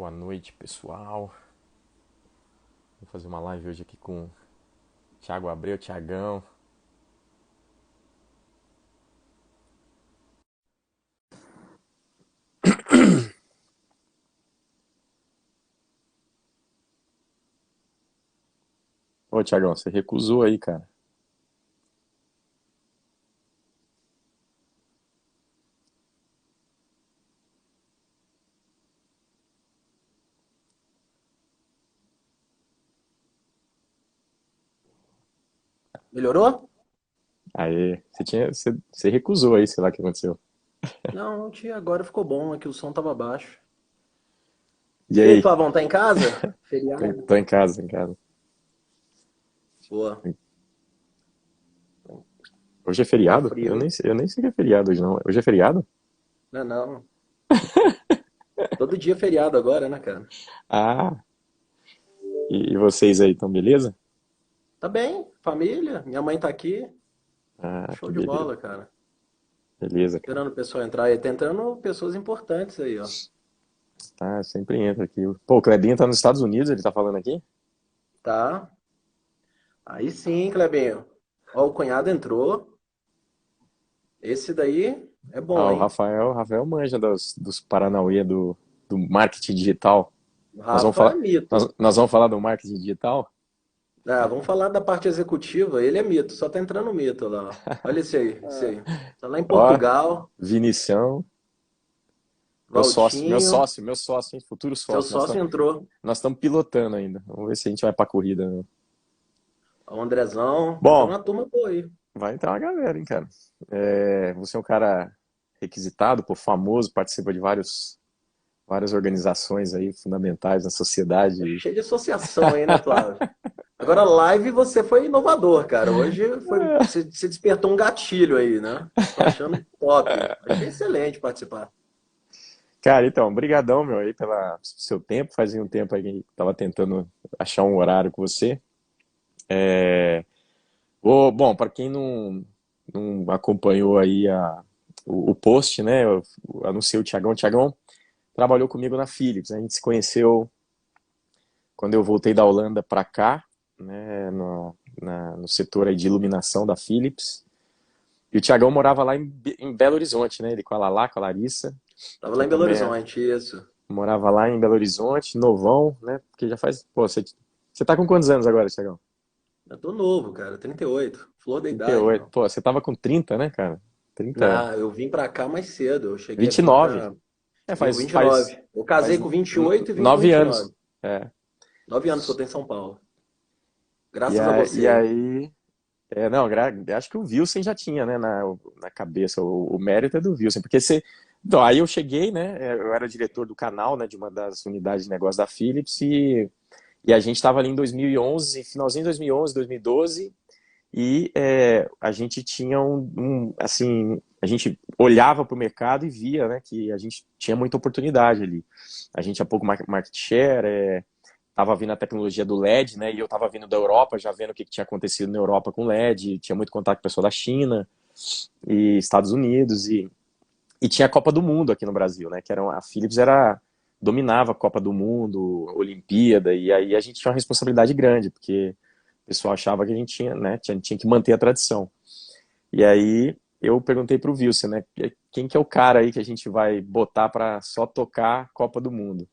Boa noite, pessoal. Vou fazer uma live hoje aqui com o Thiago Abreu, Thiagão. Ô, Thiagão, você recusou aí, cara. Melhorou? Aí, você recusou aí, sei lá o que aconteceu. Não, tia, agora ficou bom, aqui o som tava baixo. E E aí, aí? Flavão, tá em casa? Tô, Feriado? tô em casa, em casa. Boa. Hoje é Tá feriado? frio, hein? Eu nem sei que é feriado hoje, não. Hoje é feriado? Não, não. Todo dia é feriado agora, né, cara? Ah, e vocês aí, estão beleza? Tá bem, família, minha mãe tá aqui. Ah, Show que de beleza. bola, cara. Beleza, cara. Esperando o pessoal entrar aí. Tá entrando pessoas importantes aí, ó. Ah, sempre entra aqui. Pô, o Clebinho tá nos Estados Unidos, ele tá falando aqui? Tá? Aí sim, Clebinho. Ó, o cunhado entrou. Esse daí é Ah, bom, o hein? Rafael manja dos Paranauê do marketing digital. O Nós vamos Rafa é falar, mito. nós vamos falar do marketing digital? Ah, vamos falar da parte executiva. Ele é mito, só tá entrando mito lá, ó. Olha esse aí, esse aí. Tá lá em Ó, Portugal, Vinição, Valtinho. meu sócio, hein, futuro Seu sócio. sócio entrou. Nós estamos pilotando ainda. Vamos ver se a gente vai pra corrida, né? O Andrezão. Tá entrando Bom, uma turma boa aí. vai entrar uma galera, hein, cara. É, você é um cara requisitado, pô, famoso, participa de várias organizações aí fundamentais na É sociedade. cheio de associação aí, né, Flávio? Agora, live você foi inovador, cara. Hoje foi, você despertou um gatilho aí, né? Tô achando top. Achei excelente participar. Cara, então, brigadão, meu, aí pelo seu tempo. Fazia um tempo aí que eu tava tentando achar um horário com você. Bom, para quem não acompanhou aí o post, né? Eu anunciei o Thiagão. O Thiagão trabalhou comigo na Philips. A gente se conheceu quando eu voltei da Holanda para cá, né? No setor aí de iluminação da Philips. E o Thiagão morava lá em Belo Horizonte, né? Ele com a Lala, com a Larissa, Tava que lá em Belo também Horizonte, isso. morava lá em Belo Horizonte, novão, né? Porque já faz. Pô, você tá com quantos anos agora, Thiagão? Eu tô novo, cara. 38. Flor da idade, 38. meu. Pô, você tava com 30, né, cara? 30. Não, eu vim pra cá mais cedo. Eu cheguei a vir 29. pra. É, Vim com faz, vinte e faz, nove. Eu faz casei com 28 e vim com 9 anos. 29. É. 9 anos que eu tô em São Paulo. E, Graças a a, você e aí. aí. Não, acho que o Wilson já tinha, né, na cabeça. O mérito é do Wilson. Porque você. Então, aí eu cheguei, né? Eu era diretor do canal, né, de uma das unidades de negócio da Philips. E a gente estava ali em 2011, finalzinho de 2011, 2012. E a gente tinha assim, a gente olhava para o mercado e via, né, que a gente tinha muita oportunidade ali. A gente tinha pouco market share, tava vindo a tecnologia do LED, né, e eu tava vindo da Europa, já vendo o que tinha acontecido na Europa com LED, tinha muito contato com o pessoal da China e Estados Unidos, e tinha a Copa do Mundo aqui no Brasil, né, a Philips dominava a Copa do Mundo, Olimpíada, e aí a gente tinha uma responsabilidade grande, porque o pessoal achava que a gente tinha, né, tinha que manter a tradição. E aí eu perguntei pro Wilson, né, quem que é o cara aí que a gente vai botar para só tocar Copa do Mundo?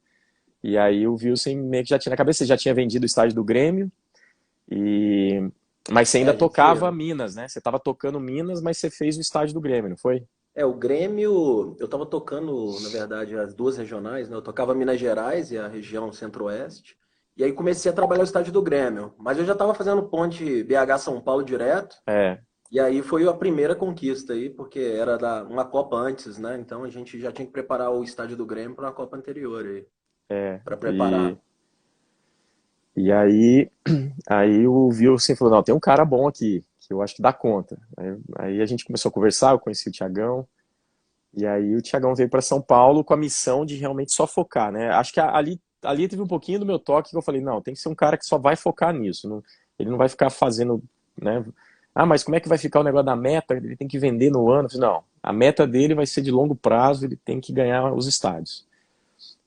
E aí o Wilson meio que já tinha na cabeça, você já tinha vendido o estádio do Grêmio, e mas você É, ainda a gente. tocava Minas, né? Você estava tocando Minas, mas você fez o estádio do Grêmio, não foi? É, o Grêmio. Eu tava tocando, na verdade, as duas regionais, né? Eu tocava Minas Gerais e a região Centro-Oeste. E aí comecei a trabalhar o estádio do Grêmio. Mas eu já tava fazendo ponte BH-São Paulo direto. É, E aí foi a primeira conquista aí, porque era uma Copa antes, né? Então a gente já tinha que preparar o estádio do Grêmio para uma Copa anterior aí, para e, preparar. e aí o Wilson falou, não, tem um cara bom aqui, que eu acho que dá conta. Aí a gente começou a conversar, eu conheci o Thiagão, e aí o Thiagão veio para São Paulo com a missão de realmente só focar, né? Acho que ali teve um pouquinho do meu toque que eu falei, não, tem que ser um cara que só vai focar nisso. Ele não vai ficar fazendo, né? Ah, mas como é que vai ficar o negócio da meta? Ele tem que vender no ano. Eu falei, não, a meta dele vai ser de longo prazo, ele tem que ganhar os estádios.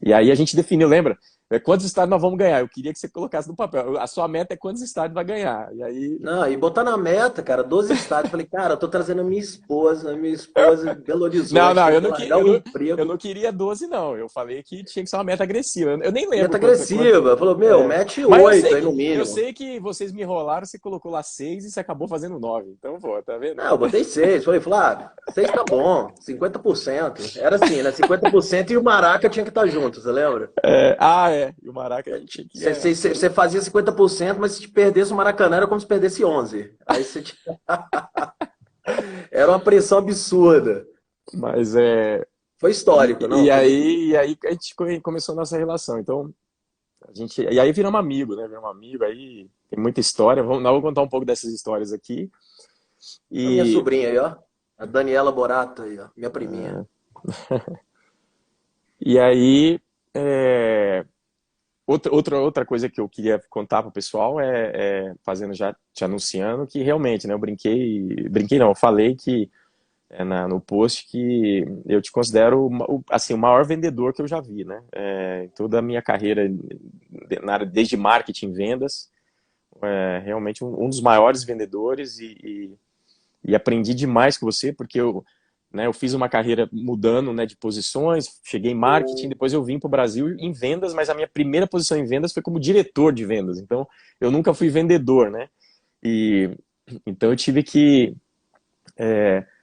E aí a gente definiu, lembra? Quantos estádios nós vamos ganhar? Eu queria que você colocasse no papel. A sua meta é quantos estádios vai ganhar. E aí. Não, e botar na meta, cara, 12 estádios. Falei, cara, eu tô trazendo a minha esposa de Belo Não, Horizonte, não, tem eu que não, largar o eu emprego. não queria 12, não. Eu falei que tinha que ser uma meta agressiva. Eu nem lembro Meta quanto. agressiva. Falou, meu, É. mete Mas 8 aí no eu mínimo. sei que vocês me enrolaram, você colocou lá 6 e você acabou fazendo 9. Então, pô, tá vendo? Não, eu botei 6. Falei, Flávio, 6 tá bom, 50%. Era assim, né? 50% e o Maraca tinha que estar junto, você lembra? É. E o Maraca a gente tinha que. Você fazia 50%, mas se te perdesse o Maracanã era como se perdesse 11. Aí você tinha... Era uma pressão absurda. Mas é. Foi histórico, não? E Foi muito. aí, e aí a gente começou a nossa relação. Então, e aí viramos amigo, né? Viramos amigo, aí tem muita história. Nós vamos contar um pouco dessas histórias aqui. A minha E, sobrinha aí, ó. A Daniela Borato aí, ó. Minha priminha. e aí, é, outra coisa que eu queria contar pro pessoal fazendo já, te anunciando, que realmente, né? Brinquei não, eu falei que no post que eu te considero assim, o maior vendedor que eu já vi, né? Toda a minha carreira na área, desde marketing e vendas, realmente um dos maiores vendedores e aprendi demais com você, porque eu fiz uma carreira mudando, né, de posições, cheguei em marketing, depois eu vim para o Brasil em vendas, mas a minha primeira posição em vendas foi como diretor de vendas, então eu nunca fui vendedor, né? E então eu tive que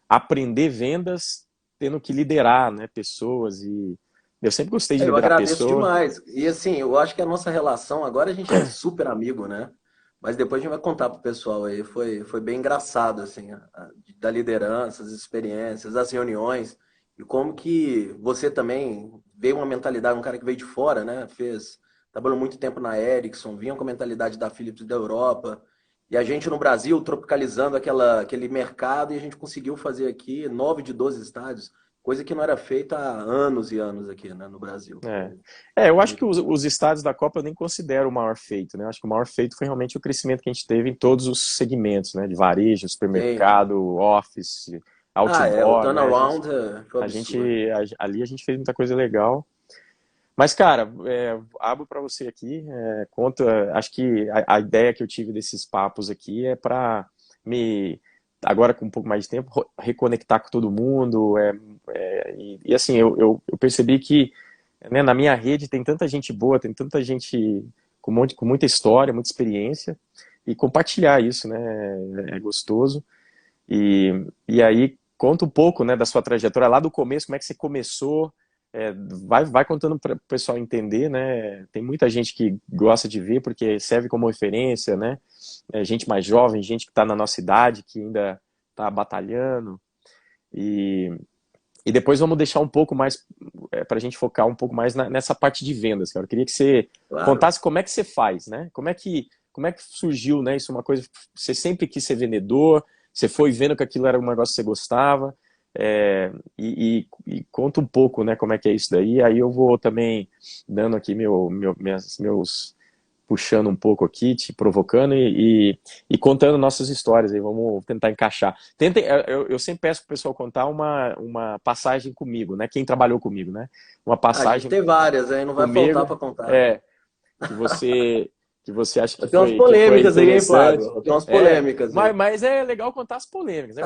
aprender vendas tendo que liderar, né, pessoas, e eu sempre gostei de Eu liderar agradeço pessoas. demais. E assim, eu acho que a nossa relação, agora a gente é super amigo, né? Mas depois a gente vai contar pro pessoal aí. Foi bem engraçado, assim, da liderança, as experiências, as reuniões. E como que você também veio uma mentalidade, um cara que veio de fora, né? Trabalhou muito tempo na Ericsson, vinha com a mentalidade da Philips da Europa. E a gente no Brasil tropicalizando aquele mercado e a gente conseguiu fazer aqui 9 de 12 estádios. Coisa que não era feita há anos e anos aqui, né, no Brasil. É. Eu acho que os estádios da Copa eu nem considero o maior feito, né? Eu acho que o maior feito foi realmente o crescimento que a gente teve em todos os segmentos, né? De varejo, Sim. supermercado, office, O outdoor, né? turnaround foi A absurdo. gente, ali a gente fez muita coisa legal. Mas, cara, abro para você aqui, acho que a ideia que eu tive desses papos aqui é para agora com um pouco mais de tempo, reconectar com todo mundo, e assim, eu percebi que, né, na minha rede tem tanta gente boa, tem tanta gente com muita história, muita experiência, e compartilhar isso, né, é gostoso. E aí, conta um pouco, né, da sua trajetória lá do começo, como é que você começou, vai contando para o pessoal entender, né, tem muita gente que gosta de ver, porque serve como referência, né, gente mais jovem, gente que está na nossa idade, que ainda está batalhando, e, e depois vamos deixar um pouco mais, para a gente focar um pouco mais nessa parte de vendas, cara. Eu queria que você Claro. contasse como é que você faz, né? Como é que surgiu, né? Isso é uma coisa, você sempre quis ser vendedor, você foi vendo que aquilo era um negócio que você gostava, e conta um pouco, né, como é que é isso daí. Aí eu vou também dando aqui meus puxando um pouco aqui, te provocando e contando nossas histórias aí, vamos tentar encaixar. Eu sempre peço pro pessoal contar uma passagem comigo, né? Quem trabalhou comigo, né? Uma A gente passagem tem várias, aí não vai faltar comigo, para contar. é, que você que você acha Eu tenho umas que foi polêmicas aí, hein, Flávio? interessante. Eu tenho umas polêmicas Mas, aí. mas é legal contar as polêmicas, né?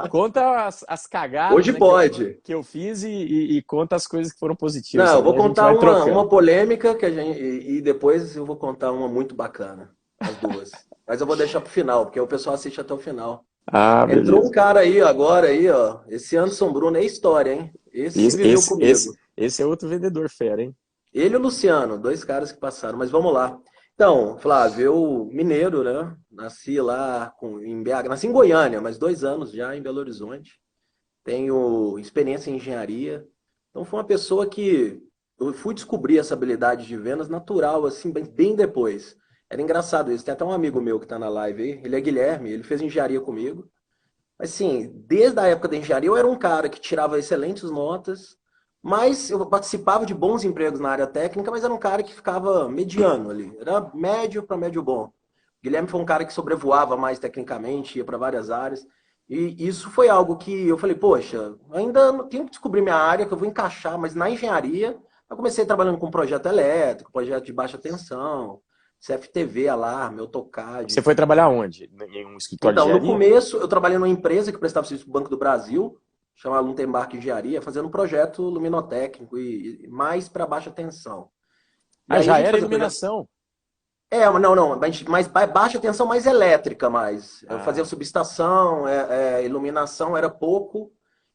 Conta as cagadas, Hoje né, pode. que eu fiz e conta as coisas que foram positivas Não, eu também. vou A gente contar vai uma trocando. polêmica que a gente, e depois eu vou contar uma muito bacana. As duas. Mas eu vou deixar pro final, porque o pessoal assiste até o final. Ah, Entrou um beleza. cara aí agora aí, ó. Esse Anderson Bruno é história, hein? Esse Esse, viveu esse, esse, comigo. esse é outro vendedor fera, hein? Ele e o Luciano, dois caras que passaram, mas vamos lá. Então, Flávio, eu mineiro, né? Nasci lá em BH, nasci em Goiânia, mas 2 anos já em Belo Horizonte. Tenho experiência em engenharia. Então, foi uma pessoa que eu fui descobrir essa habilidade de vendas natural, assim, bem depois. Era engraçado isso. Tem até um amigo meu que está na live aí, ele é Guilherme, ele fez engenharia comigo. Assim, desde a época da engenharia, eu era um cara que tirava excelentes notas, mas eu participava de bons empregos na área técnica, mas era um cara que ficava mediano ali. Era médio para médio bom. O Guilherme foi um cara que sobrevoava mais tecnicamente, ia para várias áreas. E isso foi algo que eu falei, poxa, ainda tenho que descobrir minha área, que eu vou encaixar, mas na engenharia, Eu comecei trabalhando com projeto elétrico, projeto de baixa tensão, CFTV, alarme, Você AutoCAD. foi trabalhar onde? Em um escritório de Então, no engenharia? começo, eu trabalhei numa empresa que prestava serviço para o Banco do Brasil, chamada Lutembark Engenharia, fazendo um projeto luminotécnico e mais para baixa tensão. E Ah, aí a já gente era fazia projeto. iluminação. Não, não, mais baixa tensão, mais elétrica, mais. Eu fazia Ah, subestação, iluminação era pouco.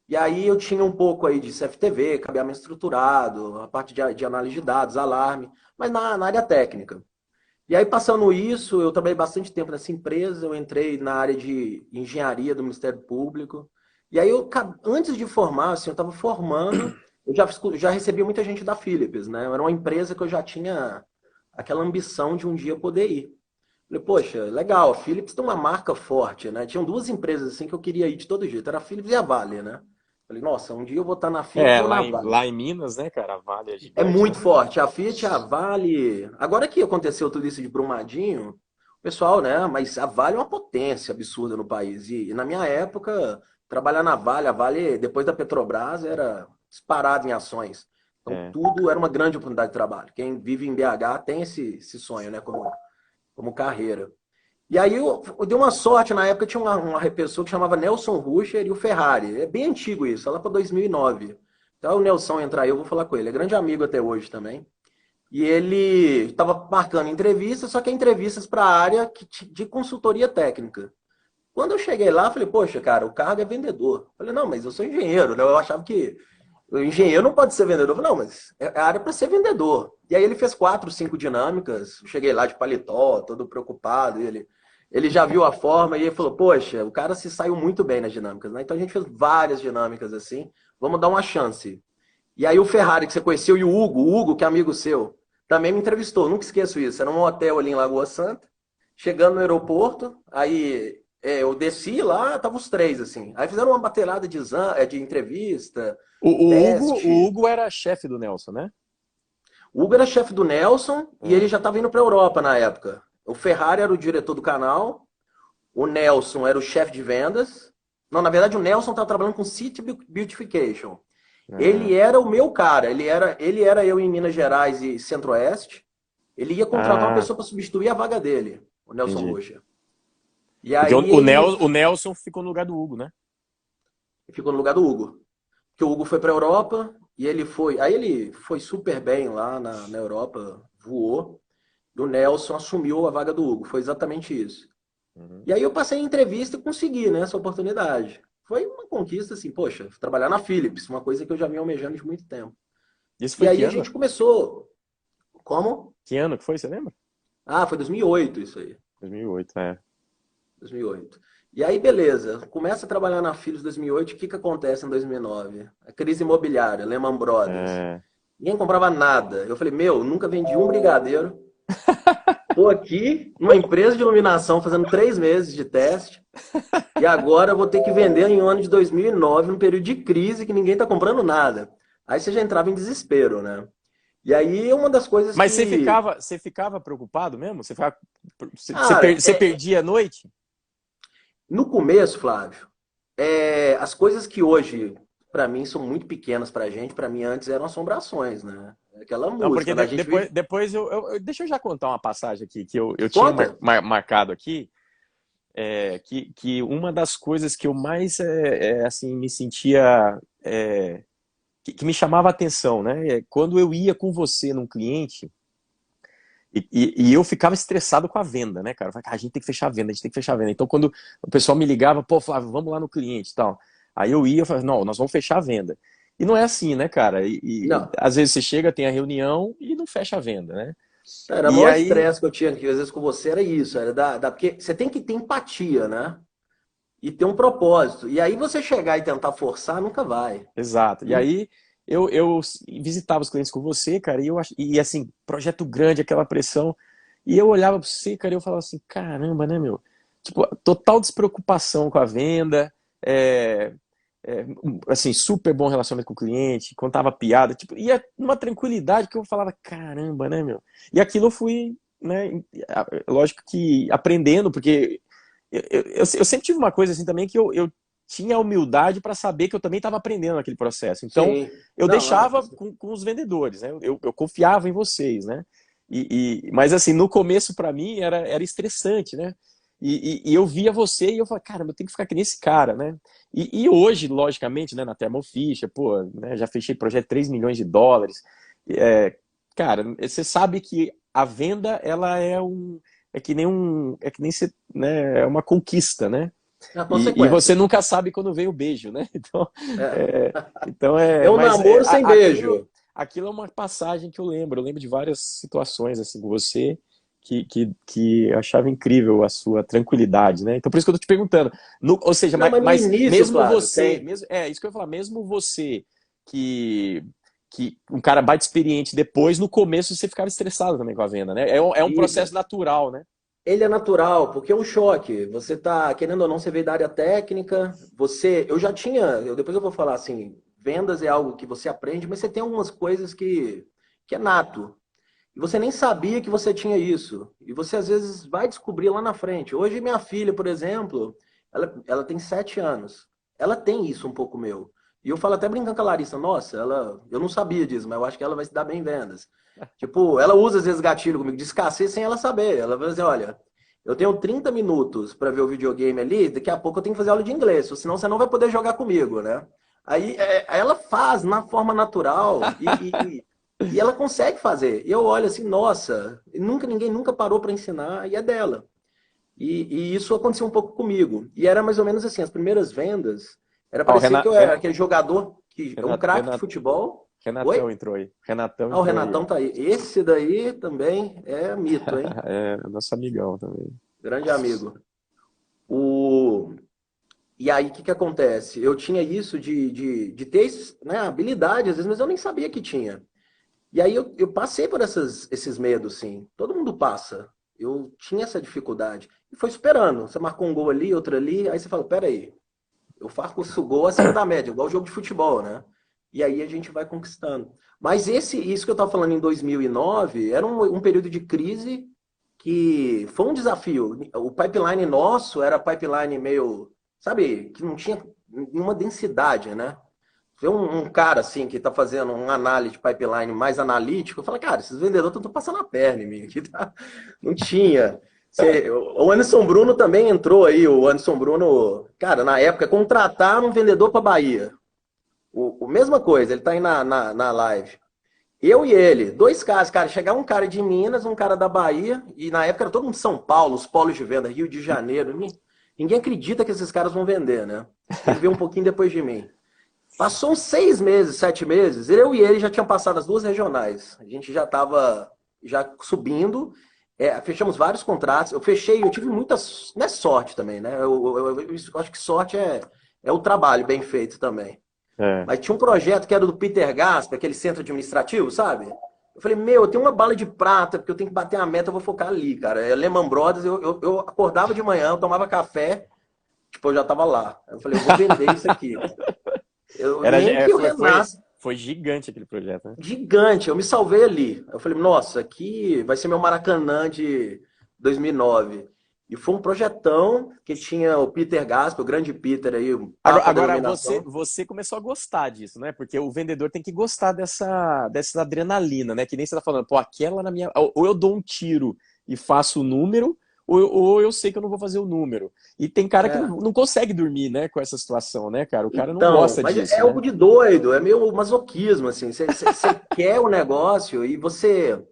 E aí eu tinha um pouco aí de CFTV, cabeamento estruturado, a parte de análise de dados, alarme, mas na área técnica. E aí, passando isso, eu trabalhei bastante tempo nessa empresa, eu entrei na área de engenharia do Ministério Público. E aí, antes de formar, assim, eu estava formando, já recebi muita gente da Philips, né? Era uma empresa que eu já tinha aquela ambição de um dia poder ir. Falei, poxa, legal, a Philips tem uma marca forte, né? Tinham duas empresas assim que eu queria ir de todo jeito, era a Philips e a Vale, né? Falei, nossa, um dia eu vou estar na Philips é, ou na Vale. lá em Minas, né, cara? A Vale é É gigante, muito né? forte. A Fiat, a Vale. Agora que aconteceu tudo isso de Brumadinho, o pessoal, né? Mas a Vale é uma potência absurda no país. E na minha época, trabalhar na Vale, a Vale, depois da Petrobras, era disparado em ações. Então, É. tudo era uma grande oportunidade de trabalho. Quem vive em BH tem esse sonho, né? Como carreira. E aí eu dei uma sorte, na época tinha uma pessoa que chamava Nelson Rucher e o Ferrari. É bem antigo isso, lá para 2009. Então o Nelson entrar aí, eu vou falar com ele. É grande amigo até hoje também. E ele estava marcando entrevistas, só que é entrevistas para a área de consultoria técnica. Quando eu cheguei lá, eu falei, poxa, cara, o cargo é vendedor. Eu falei, não, mas eu sou engenheiro, né? Eu achava que o engenheiro não pode ser vendedor. Eu falei, não, mas é a área para ser vendedor. E aí ele fez 4, 5 dinâmicas. Eu cheguei lá de paletó, todo preocupado. Ele já viu a forma e ele falou, poxa, o cara se saiu muito bem nas dinâmicas, né? Então a gente fez várias dinâmicas assim. Vamos dar uma chance. E aí o Ferrari, que você conheceu, e o Hugo, que é amigo seu, também me entrevistou. Nunca esqueço isso. Era num hotel ali em Lagoa Santa. Chegando no aeroporto, aí eu desci lá, tava os três, assim. Aí fizeram uma baterada de entrevista, O teste. Hugo era chefe do Nelson, né? O Hugo era chefe do Nelson e ele É. já estava indo para a Europa na época. O Ferrari era o diretor do canal, o Nelson era o chefe de vendas. Não, na verdade, o Nelson estava trabalhando com City Beautification. Ele Ah, era o meu cara, ele era eu em Minas Gerais e Centro-Oeste. Ele ia contratar uma ah, pessoa para substituir a vaga dele, o Nelson entendi. Rocha. E Porque aí ele O Nelson ficou no lugar do Hugo, né? ficou no lugar do Hugo. Porque o Hugo foi para a Europa e ele foi. Aí ele foi super bem lá na Europa, voou. E o Nelson assumiu a vaga do Hugo. Foi exatamente isso. Uhum. E aí eu passei em entrevista e consegui, né, essa oportunidade. Foi uma conquista, assim, poxa, trabalhar na Philips, uma coisa que eu já vinha almejando de muito tempo. Isso E foi que aí a ano? gente começou. Como? Que ano que foi, você lembra? Ah, foi 2008 isso aí. 2008, é. 2008. E aí, beleza. Começa a trabalhar na Philips em 2008. O que que acontece em 2009? A crise imobiliária, Lehman Brothers. É. Ninguém comprava nada. Eu falei, meu, nunca vendi um brigadeiro. Estou aqui numa empresa de iluminação fazendo 3 meses de teste e agora vou ter que vender em um ano de 2009, num período de crise que ninguém está comprando nada. Aí você já entrava em desespero, né? E aí uma das coisas Mas que, você ficava preocupado mesmo? cara, Você perdia a noite? no começo, Flávio, as coisas que hoje para mim são muito pequenas para a gente, para mim antes eram assombrações, né? Aquela Não, porque música da gente vive. depois deixa eu já contar uma passagem aqui que eu tinha Conta. marcado aqui, que uma das coisas que eu mais assim me sentia que me chamava a atenção, né? Quando eu ia com você num cliente e eu ficava estressado com a venda, né, cara? Eu falei, "Cara, a gente tem que fechar a venda, a gente tem que fechar a venda." Então, quando o pessoal me ligava, pô, Flávio, vamos lá no cliente e tal. Aí eu ia, eu falava, não, nós vamos fechar a venda. E não é assim, né, cara? Não, Às vezes você chega, tem a reunião e não fecha a venda, né? era o E maior aí, estresse que eu tinha aqui, às vezes com você era isso, era porque você tem que ter empatia, né? E ter um propósito. E aí você chegar e tentar forçar, nunca vai. exato. E Hum? aí eu visitava os clientes com você, cara, e assim, projeto grande, aquela pressão. E eu olhava para você, cara, e eu falava assim, caramba, né, meu? Tipo, total despreocupação com a venda, é, assim, super bom relacionamento com o cliente, contava piada, tipo, ia numa tranquilidade que eu falava, caramba, né, meu? E aquilo eu fui, né, lógico que aprendendo, porque eu sempre tive uma coisa assim também que eu tinha a humildade para saber que eu também estava aprendendo naquele processo. Então, Sim. eu Não, não. deixava com os vendedores, né? Eu confiava em vocês, né? Mas assim, no começo para mim era estressante, né? E eu via você e eu falava, cara, eu tenho que ficar que nem esse cara, né? E hoje, logicamente, né, na Thermo Fisher, pô, né, já fechei projeto de 3 milhões de dólares. É, cara, você sabe que a venda, ela é que nem é que nem você, né, é uma conquista, né? É a E você consequência. nunca sabe quando vem o beijo, né? Então, É. é, então É um mas namoro sem beijo. aquilo é uma passagem que eu lembro. Eu lembro de várias situações assim com você que eu achava incrível a sua tranquilidade, né? Então por isso que eu tô te perguntando. Ou seja, Não, mas no mas início, mesmo Flávio, você, tem. mesmo, isso que eu ia falar, mesmo você que um cara bate experiente depois, no começo você ficava estressado também com a venda, né? É um Isso. processo natural, né? Ele é natural, porque é um choque. Você tá, querendo ou não, você veio da área técnica, eu já tinha, depois eu vou falar assim, vendas é algo que você aprende, mas você tem algumas coisas que é nato. E você nem sabia que você tinha isso. E você às vezes vai descobrir lá na frente. Hoje minha filha, por exemplo, ela tem 7 anos. Ela tem isso um pouco meu. E eu falo até brincando com a Larissa, nossa, eu não sabia disso, mas eu acho que ela vai se dar bem em vendas. Tipo, ela usa às vezes gatilho comigo de escassez sem ela saber. Ela vai dizer, olha, eu tenho 30 minutos para ver o videogame ali, daqui a pouco eu tenho que fazer aula de inglês, senão você não vai poder jogar comigo, né? Aí ela faz na forma natural e ela consegue fazer. E eu olho assim, nossa, ninguém nunca parou para ensinar e é dela. E isso aconteceu um pouco comigo. E era mais ou menos assim, as primeiras vendas, era Ó, o parecer que eu era aquele jogador que é um craque de futebol. Renatão Oi? entrou aí. Renatão Ah, o entrou aí, Renatão ó. tá aí. Esse daí também é mito, hein? É nosso amigão também. Grande amigo. O... E aí, o que que acontece? Eu tinha isso de ter, né, habilidade, às vezes, mas eu nem sabia que tinha. E aí eu passei por esses medos, sim. Todo mundo passa. Eu tinha essa dificuldade. E foi superando. Você marcou um gol ali, outro ali, aí você fala, peraí, eu faço gol acima da média, igual jogo de futebol, né? E aí a gente vai conquistando. Mas isso que eu estava falando em 2009, era um período de crise que foi um desafio. O pipeline nosso era pipeline meio, sabe, que não tinha nenhuma densidade, né? Ver um cara assim que está fazendo uma análise de pipeline mais analítico, eu falo, cara, esses vendedores estão passando a perna em mim. Aqui, tá? Não tinha. O Anderson Bruno também entrou aí. O Anderson Bruno, cara, na época, contrataram um vendedor para Bahia. Mesma coisa, ele está aí na live. Eu e ele, dois caras, cara, chegar um cara de Minas, um cara da Bahia, e na época era todo mundo de São Paulo, os polos de venda, Rio de Janeiro. Ninguém acredita que esses caras vão vender, né? Ele veio um pouquinho depois de mim. Passou uns 6 meses, 7 meses, eu e ele já tinham passado as duas regionais. A gente já estava já subindo, fechamos vários contratos. Eu tive muita, não é sorte também, né? Eu acho que sorte é o trabalho bem feito também. É. Mas tinha um projeto que era do Peter Gasper, aquele centro administrativo, sabe? Eu falei, eu tenho uma bala de prata, porque eu tenho que bater a meta, eu vou focar ali, cara. É Lehman Brothers, eu acordava de manhã, eu tomava café, tipo, eu já tava lá. Eu falei, eu vou vender isso aqui. Nem que eu renasça. Foi gigante aquele projeto, né? Gigante, eu me salvei ali. Eu falei, nossa, aqui vai ser meu Maracanã de 2009. E foi um projetão que tinha o Peter Gasper, o grande Peter aí, o Papa da Agora Iluminação. você começou a gostar disso, né? Porque o vendedor tem que gostar dessa adrenalina, né? Que nem você tá falando, pô, aquela na minha. Ou eu dou um tiro e faço o número, ou eu sei que eu não vou fazer o número. E tem cara que É. não consegue dormir, né, com essa situação, né, cara? O cara não Então, gosta mas é disso, algo né? de doido, é meio masoquismo, assim. Você quer o negócio e você.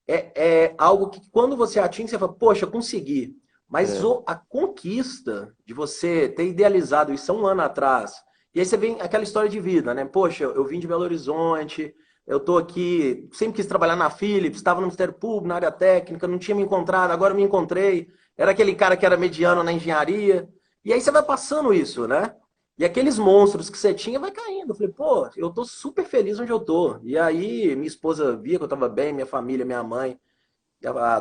É algo que quando você atinge, você fala, poxa, consegui. Mas É. a conquista de você ter idealizado isso há um ano atrás, e aí você vem aquela história de vida, né? Poxa, eu vim de Belo Horizonte, eu tô aqui, sempre quis trabalhar na Philips, estava no Ministério Público, na área técnica, não tinha me encontrado, agora me encontrei. Era aquele cara que era mediano na engenharia. E aí você vai passando isso, né? E aqueles monstros que você tinha vai caindo. Eu falei, pô, eu tô super feliz onde eu tô. E aí minha esposa via que eu tava bem, minha família, minha mãe,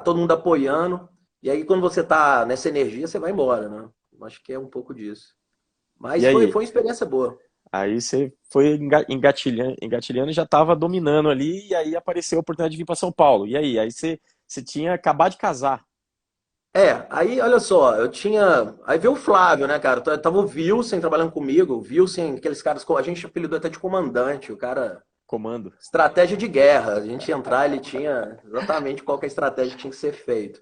todo mundo apoiando. E aí quando você tá nessa energia, você vai embora, né? Eu acho que é um pouco disso. E Mas foi aí? uma experiência boa. Aí você foi engatilhando e já estava dominando ali, e aí apareceu a oportunidade de vir para São Paulo. E aí? Aí você tinha acabado de casar. Aí olha só, eu tinha. Aí veio o Flávio, né, cara? Tava o Wilson trabalhando comigo, o Wilson, aqueles caras, a gente apelidou até de comandante, o cara. Comando. Estratégia de guerra. A gente ia entrar, ele tinha exatamente qual que é a estratégia que tinha que ser feito.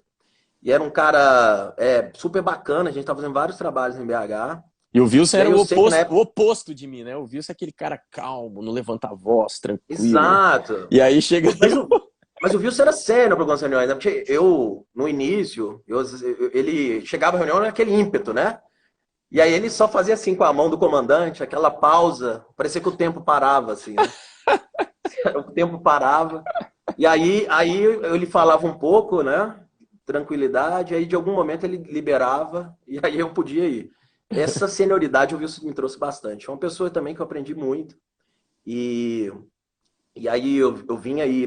E era um cara super bacana, a gente tava fazendo vários trabalhos em BH. E o Wilson E era aí eu sei que na o época. oposto de mim, né? O Wilson é aquele cara calmo, não levanta a voz, tranquilo. Exato. E aí chega Mas eu. o, mas o Wilson era sênior para algumas reuniões, né? Porque eu, no início, ele chegava à reunião naquele ímpeto, né? E aí ele só fazia assim com a mão do comandante, aquela pausa, parecia que o tempo parava, assim, né? O tempo parava. E aí ele falava um pouco, né? Tranquilidade, aí de algum momento ele liberava, e aí eu podia ir. Essa senioridade o Wilson me trouxe bastante. É uma pessoa também que eu aprendi muito. E, e aí eu vim aí,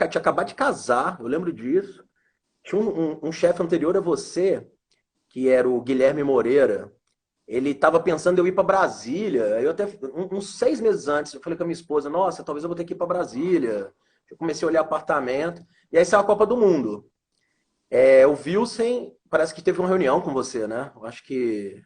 tinha acabado de casar, eu lembro disso. Tinha um chefe anterior a você, que era o Guilherme Moreira. Ele estava pensando em eu ir para Brasília. Eu até uns 6 meses antes, eu falei com a minha esposa, nossa, talvez eu vou ter que ir para Brasília. Eu comecei a olhar apartamento. E aí saiu a Copa do Mundo. O Wilson parece que teve uma reunião com você, né? Eu acho que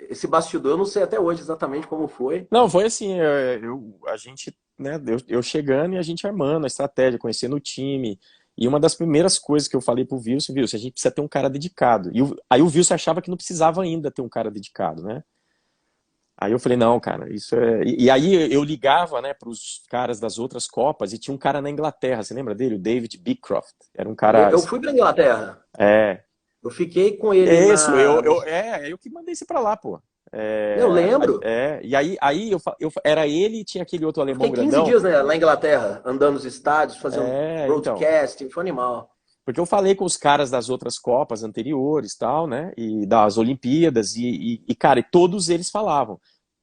esse bastidor, eu não sei até hoje exatamente como foi. Não, foi assim, a gente, né, eu chegando e a gente armando a estratégia, conhecendo o time. E uma das primeiras coisas que eu falei pro Wilson, a gente precisa ter um cara dedicado. Aí o Wilson achava que não precisava ainda ter um cara dedicado, né? Aí eu falei, não, cara, isso é. E aí eu ligava, né, pros caras das outras Copas e tinha um cara na Inglaterra, você lembra dele? O David Beecroft. Era um cara. Eu fui para Inglaterra. É. Eu fiquei com ele É isso, na. eu que mandei você pra lá, pô. Eu lembro. E aí era ele e tinha aquele outro Eu alemão fiquei 15 grandão. dias, né, lá em Inglaterra, andando nos estádios, fazendo Então. broadcasting, foi animal. Porque eu falei com os caras das outras Copas anteriores, tal, né? E das Olimpíadas, cara, e todos eles falavam: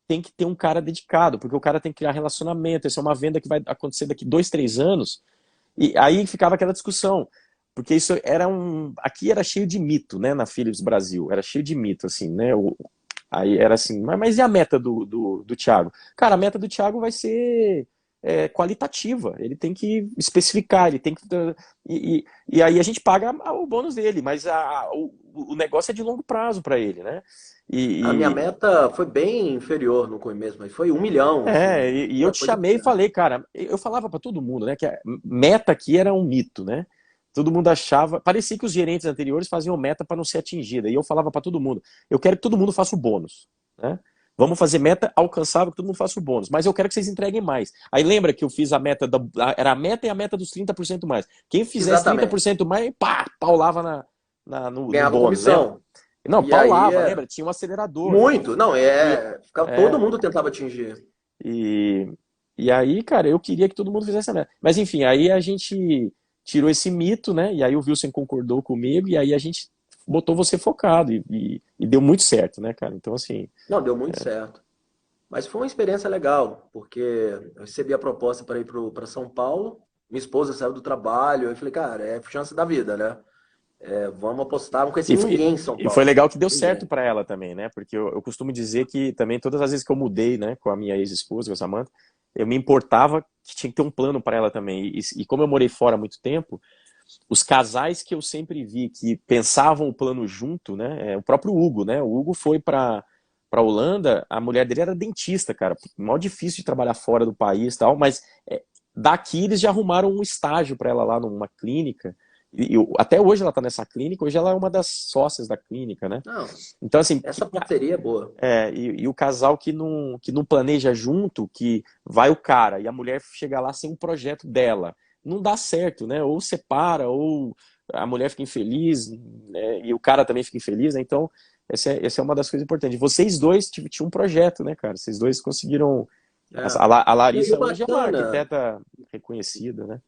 tem que ter um cara dedicado, porque o cara tem que criar relacionamento. Essa é uma venda que vai acontecer daqui 2, 3 anos. E aí ficava aquela discussão, porque isso era aqui era cheio de mito, né? Na Philips Brasil, era cheio de mito, assim, né? Aí era assim, mas e a meta do Thiago? Cara, a meta do Thiago vai ser qualitativa, ele tem que especificar, ele tem que. E aí a gente paga o bônus dele, mas o negócio é de longo prazo para ele, né? A minha E, meta foi bem inferior no começo, mas foi 1 milhão, assim. e eu Era te coisa chamei e pequena. falei, cara, eu falava para todo mundo, né, que a meta aqui era um mito, né? Todo mundo achava, parecia que os gerentes anteriores faziam meta para não ser atingida, e eu falava para todo mundo, eu quero que todo mundo faça o bônus, né? Vamos fazer meta alcançável, que todo mundo faça o bônus, mas eu quero que vocês entreguem mais. Aí lembra que eu fiz a meta, era a meta e a meta dos 30% mais. Quem fizesse trinta por Exatamente. cento mais, pá, paulava no Ganhava bônus, lembra? comissão. Não, E aí, paulava, lembra? Tinha um acelerador. muito. Não, E, todo é, mundo tentava atingir. E, e aí, cara, eu queria que todo mundo fizesse a meta. Mas enfim, aí a gente tirou esse mito, né? E aí o Wilson concordou comigo, e aí a gente botou você focado, e deu muito certo, né, cara? Então, assim, Não, deu muito certo. Mas foi uma experiência legal, porque eu recebi a proposta para ir para São Paulo. Minha esposa saiu do trabalho. Eu falei, cara, é chance da vida, né? Vamos apostar. Não conheci e foi, ninguém em São e foi Paulo. legal que deu certo Ninguém. pra ela também, né? Porque eu costumo dizer que também todas as vezes que eu mudei, né, com a minha ex-esposa, com a Samantha, eu me importava que tinha que ter um plano pra ela também. E como eu morei fora há muito tempo, os casais que eu sempre vi que pensavam o plano junto, né? O próprio Hugo, né? O Hugo foi para Holanda, a mulher dele era dentista, cara. Mó difícil de trabalhar fora do país, tal, mas daqui eles já arrumaram um estágio para ela lá numa clínica. Até hoje ela tá nessa clínica, hoje ela é uma das sócias da clínica, né? Não, Então, assim, essa parceria é boa. e o casal que não planeja junto, que vai o cara e a mulher chega lá sem um projeto dela, não dá certo, né? Ou separa, ou a mulher fica infeliz, né? E o cara também fica infeliz, né? Então, essa é uma das coisas importantes. Vocês dois tinham um projeto, né, cara? Vocês dois conseguiram. É. A E Larissa o hoje é uma bacana, arquiteta reconhecida, né?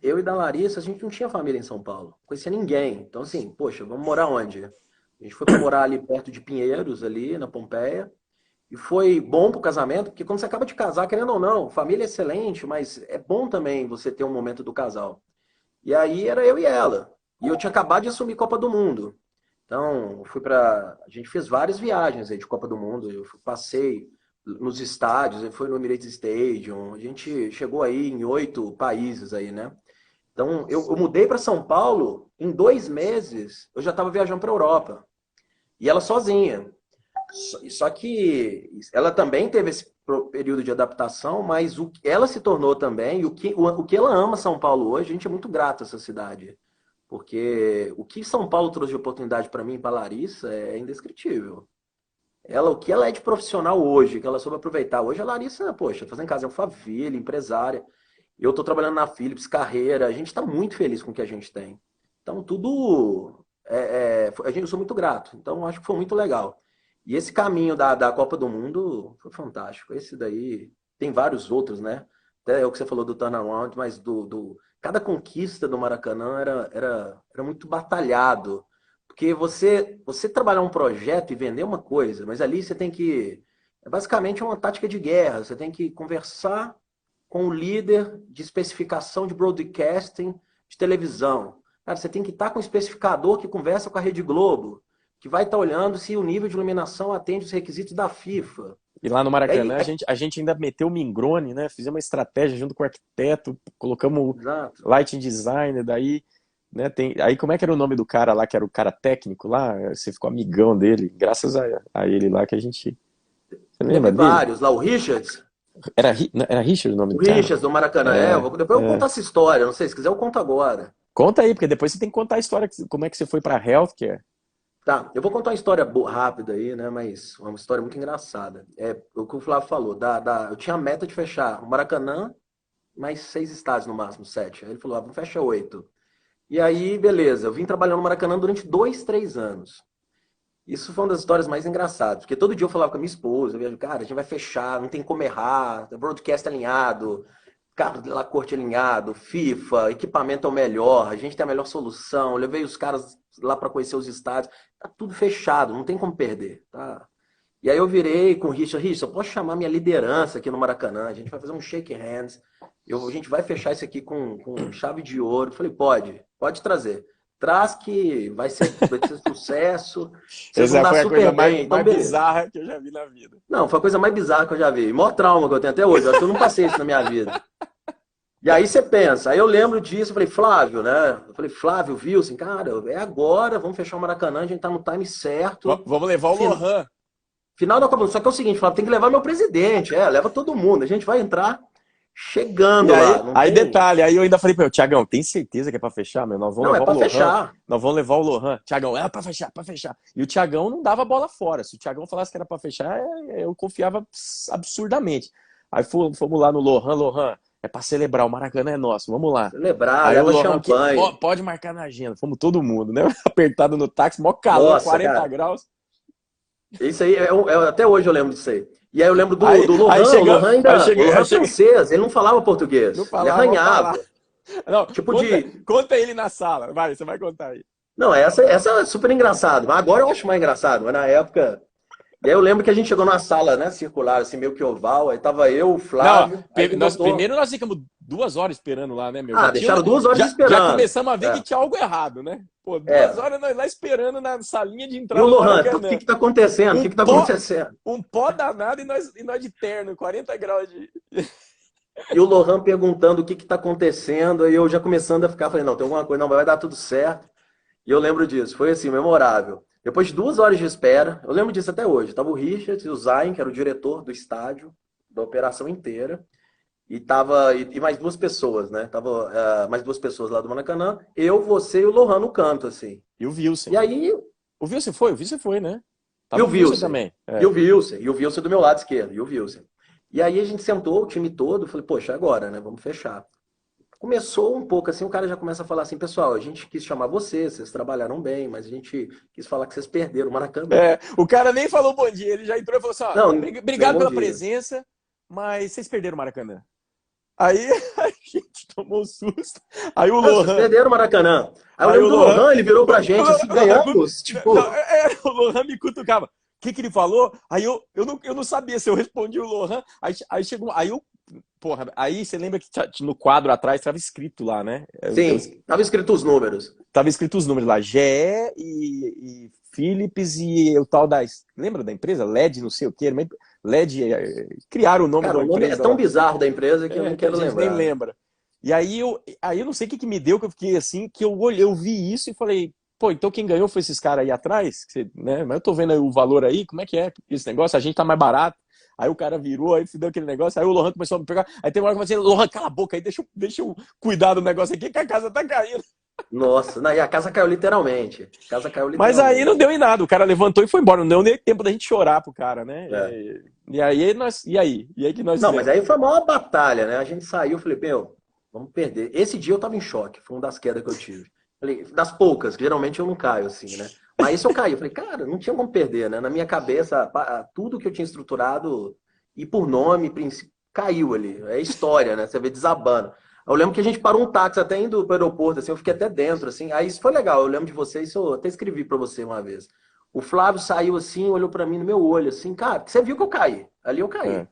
eu e da Larissa, a gente não tinha família em São Paulo. Não conhecia ninguém. Então, assim, poxa, vamos morar onde? A gente foi para morar ali perto de Pinheiros, ali na Pompeia. E foi bom pro casamento, porque quando você acaba de casar, querendo ou não, família é excelente, mas é bom também você ter um momento do casal. E aí era eu e ela. E eu tinha acabado de assumir Copa do Mundo. Então, eu fui para. A gente fez várias viagens aí de Copa do Mundo. Passei nos estádios, eu fui no Emirates Stadium. A gente chegou aí em 8 países aí, né? Então, eu mudei para São Paulo, em 2 meses, eu já estava viajando para a Europa. E ela sozinha. Só que ela também teve esse período de adaptação, mas ela se tornou também, o que ela ama São Paulo hoje, a gente é muito grato a essa cidade. Porque o que São Paulo trouxe de oportunidade para mim e para Larissa é indescritível. O que ela é de profissional hoje, que ela soube aproveitar. Hoje a Larissa, poxa, fazendo casa, é uma família, empresária. Eu estou trabalhando na Philips, carreira. A gente está muito feliz com o que a gente tem. Então, tudo. Eu sou muito grato. Então, acho que foi muito legal. E esse caminho da Copa do Mundo foi fantástico. Esse daí. Tem vários outros, né? Até o que você falou do turnaround, mas cada conquista do Maracanã era muito batalhado. Porque você trabalhar um projeto e vender uma coisa, mas ali você tem que. É basicamente uma tática de guerra. Você tem que conversar com o líder de especificação de broadcasting de televisão. Cara, você tem que estar com um especificador que conversa com a Rede Globo, que vai estar olhando se o nível de iluminação atende os requisitos da FIFA. E lá no E aí, Maracanã a gente ainda meteu o Mingrone, né? Fizemos uma estratégia junto com o arquiteto, colocamos exato. lighting designer, daí, né, aí como é que era o nome do cara lá, que era o cara técnico lá? Você ficou amigão dele, graças a ele lá que a gente... Você lembra Teve dele? vários lá, o Richards. Era Richard o nome O do cara? Richards do Maracanã. É, Depois eu conto é. essa história, não sei, se quiser eu conto agora. Conta aí, porque depois você tem que contar a história, como é que você foi pra Healthcare. Tá, eu vou contar uma história rápida aí, né? Mas uma história muito engraçada. É o que o Flávio falou. Eu tinha a meta de fechar o Maracanã, mais 6 estádios no máximo, 7. Aí ele falou, vamos fechar 8. E aí, beleza, eu vim trabalhando no Maracanã durante 2, 3 anos. Isso foi uma das histórias mais engraçadas, porque todo dia eu falava com a minha esposa, eu vejo, cara, a gente vai fechar, não tem como errar, broadcast alinhado, carro de la corte alinhado, FIFA, equipamento é o melhor, a gente tem a melhor solução, eu levei os caras lá para conhecer os estádios, tá tudo fechado, não tem como perder, tá? E aí eu virei com o Richard, eu posso chamar minha liderança aqui no Maracanã, a gente vai fazer um shake hands, a gente vai fechar isso aqui com chave de ouro. Eu falei, pode trazer. Traz que vai ser sucesso, vocês vão Essa dar foi a coisa super bem, então mais beleza. bizarra que eu já vi na vida. Não, foi a coisa mais bizarra que eu já vi. Maior trauma que eu tenho até hoje, eu acho que eu não passei isso na minha vida. E aí você pensa, aí eu lembro disso, eu falei, Flávio, né? Eu falei, Flávio, viu assim, cara, é agora, vamos fechar o Maracanã, a gente tá no time certo. Vamos levar o Lohan. Final da Copa do Mundo. Só que é o seguinte, Flávio, tem que levar meu presidente, leva todo mundo. A gente vai entrar E chegando aí, lá. Não aí tem... detalhe, aí eu ainda falei pra ele, Tiagão, tem certeza que é pra fechar, meu? Nós vamos Não, é levar o pra Lohan. fechar. Nós vamos levar o Lohan. Tiagão, é pra fechar, pra fechar. E o Tiagão não dava a bola fora. Se o Tiagão falasse que era pra fechar, eu confiava absurdamente. Aí fomos lá no Lohan, é pra celebrar, o Maracanã é nosso, vamos lá. Celebrar, Aí o leva Lohan, champanhe. pode marcar na agenda. Fomos todo mundo, né? Apertado no táxi, mó calor, Nossa, 40 cara. graus. Isso aí, até hoje eu lembro disso aí. E aí eu lembro do Lohan, aí o Lohan o Lohan chega, francês, ele não falava português. não Ele falava, vamos arranhava. falar. Não, Tipo conta ele na sala, vai, você vai contar aí. Não, essa é super engraçado. Mas agora eu acho mais engraçado. Mas na época... E aí eu lembro que a gente chegou numa sala, né, circular, assim, meio que oval. Aí tava eu, o Flávio... Primeiro nós ficamos 2 horas esperando lá, né, meu? Deixaram 2 horas esperando. Já começamos a ver que tinha algo errado, né? Pô, 2 horas nós lá esperando na salinha de entrada. E o Lohan, o que tá acontecendo? O que tá acontecendo? Um pó danado e nós de terno, 40 graus de... E o Lohan perguntando o que tá acontecendo, aí eu já começando a ficar, falei, não, tem alguma coisa, não, vai dar tudo certo. E eu lembro disso, foi assim, memorável. Depois de 2 horas de espera, eu lembro disso até hoje, tava o Richard e o Zayn, que era o diretor do estádio, da operação inteira, e mais 2 pessoas, né? Tava mais 2 pessoas lá do Maracanã, eu, você e o Lohan no canto, assim. E o Wilson. E aí... O Wilson foi, né? Tava e o Wilson também. E o Wilson do meu lado esquerdo, e o Wilson. E aí a gente sentou, o time todo, falei, poxa, agora, né? Vamos fechar. Começou um pouco assim, o cara já começa a falar assim, pessoal, a gente quis chamar vocês trabalharam bem, mas a gente quis falar que vocês perderam o Maracanã. O cara nem falou bom dia, ele já entrou e falou assim, não, obrigado pela presença, mas vocês perderam o Maracanã. Aí a gente tomou um susto. Aí o Lohan... Vocês perderam o Maracanã. Aí eu lembro do Lohan, ele virou pra gente, assim, ganhamos. Tipo... o Lohan me cutucava. O que ele falou? Aí eu não sabia se eu respondi o Lohan. Aí chegou... Aí você lembra que no quadro atrás estava escrito lá, né? Sim, estava escrito os números. Tava escrito os números lá. GE e Philips e o tal da... Lembra da empresa? LED, não sei o quê. LED, criaram o nome da empresa. É tão bizarro da empresa que eu não quero lembrar. Nem lembra. E aí eu não sei o que que me deu, que eu fiquei assim, que eu olhei, eu vi isso e falei, pô, então quem ganhou foi esses caras aí atrás, né? Mas eu tô vendo aí o valor aí, como é que é esse negócio? A gente tá mais barato. Aí o cara virou, aí deu aquele negócio, aí o Lohan começou a me pegar. Aí tem uma hora que eu falei assim, Lohan, cala a boca aí, deixa eu cuidar do negócio aqui, que a casa tá caindo. Nossa, não, e a casa caiu literalmente. A casa caiu Mas aí não literalmente. deu em nada, o cara levantou e foi embora, não deu nem tempo da gente chorar pro cara, né? É. E aí nós, e aí? E aí que nós Não, mas fizemos? aí foi a maior batalha, né? A gente saiu, falei, meu, vamos perder. Esse dia eu tava em choque, foi uma das quedas que eu tive. Falei, das poucas, que geralmente eu não caio assim, né? Mas isso eu caí. Eu falei, cara, não tinha como perder, né? Na minha cabeça, tudo que eu tinha estruturado, e por nome, caiu ali. É história, né? Você vê desabando. Eu lembro que a gente parou um táxi até indo pro aeroporto, assim, eu fiquei até dentro, assim. Aí isso foi legal, eu lembro de você, isso eu até escrevi pra você uma vez. O Flávio saiu assim, olhou pra mim no meu olho, assim, cara, você viu que eu caí. Ali eu caí. É.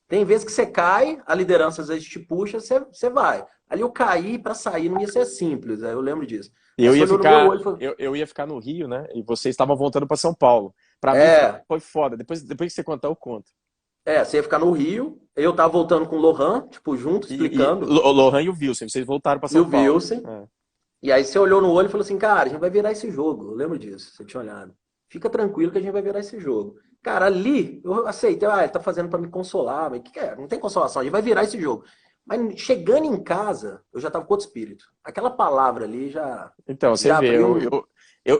Tem vezes que você cai, a liderança às vezes te puxa, você vai. Ali eu caí para sair, não ia ser simples, eu lembro disso. Aí Eu você ia olhou no meu olho ficar, e falou: eu ia ficar no Rio, né? E vocês estavam voltando para São Paulo. Para mim É, foi foda. Depois que você contar, eu conto. você ia ficar no Rio, eu tava voltando com o Lohan, tipo, junto, explicando, O Lohan e o Wilson, vocês voltaram para e o São Paulo. Wilson. É. E aí você olhou no olho e falou assim: cara, a gente vai virar esse jogo. Eu lembro disso, você tinha olhado. Fica tranquilo que a gente vai virar esse jogo. Cara, ali eu aceitei, ele tá fazendo para me consolar, mas o que que é? Não tem consolação, a gente vai virar esse jogo. Mas chegando em casa, eu já tava com outro espírito. Aquela palavra ali Então, você já vê, abriu um.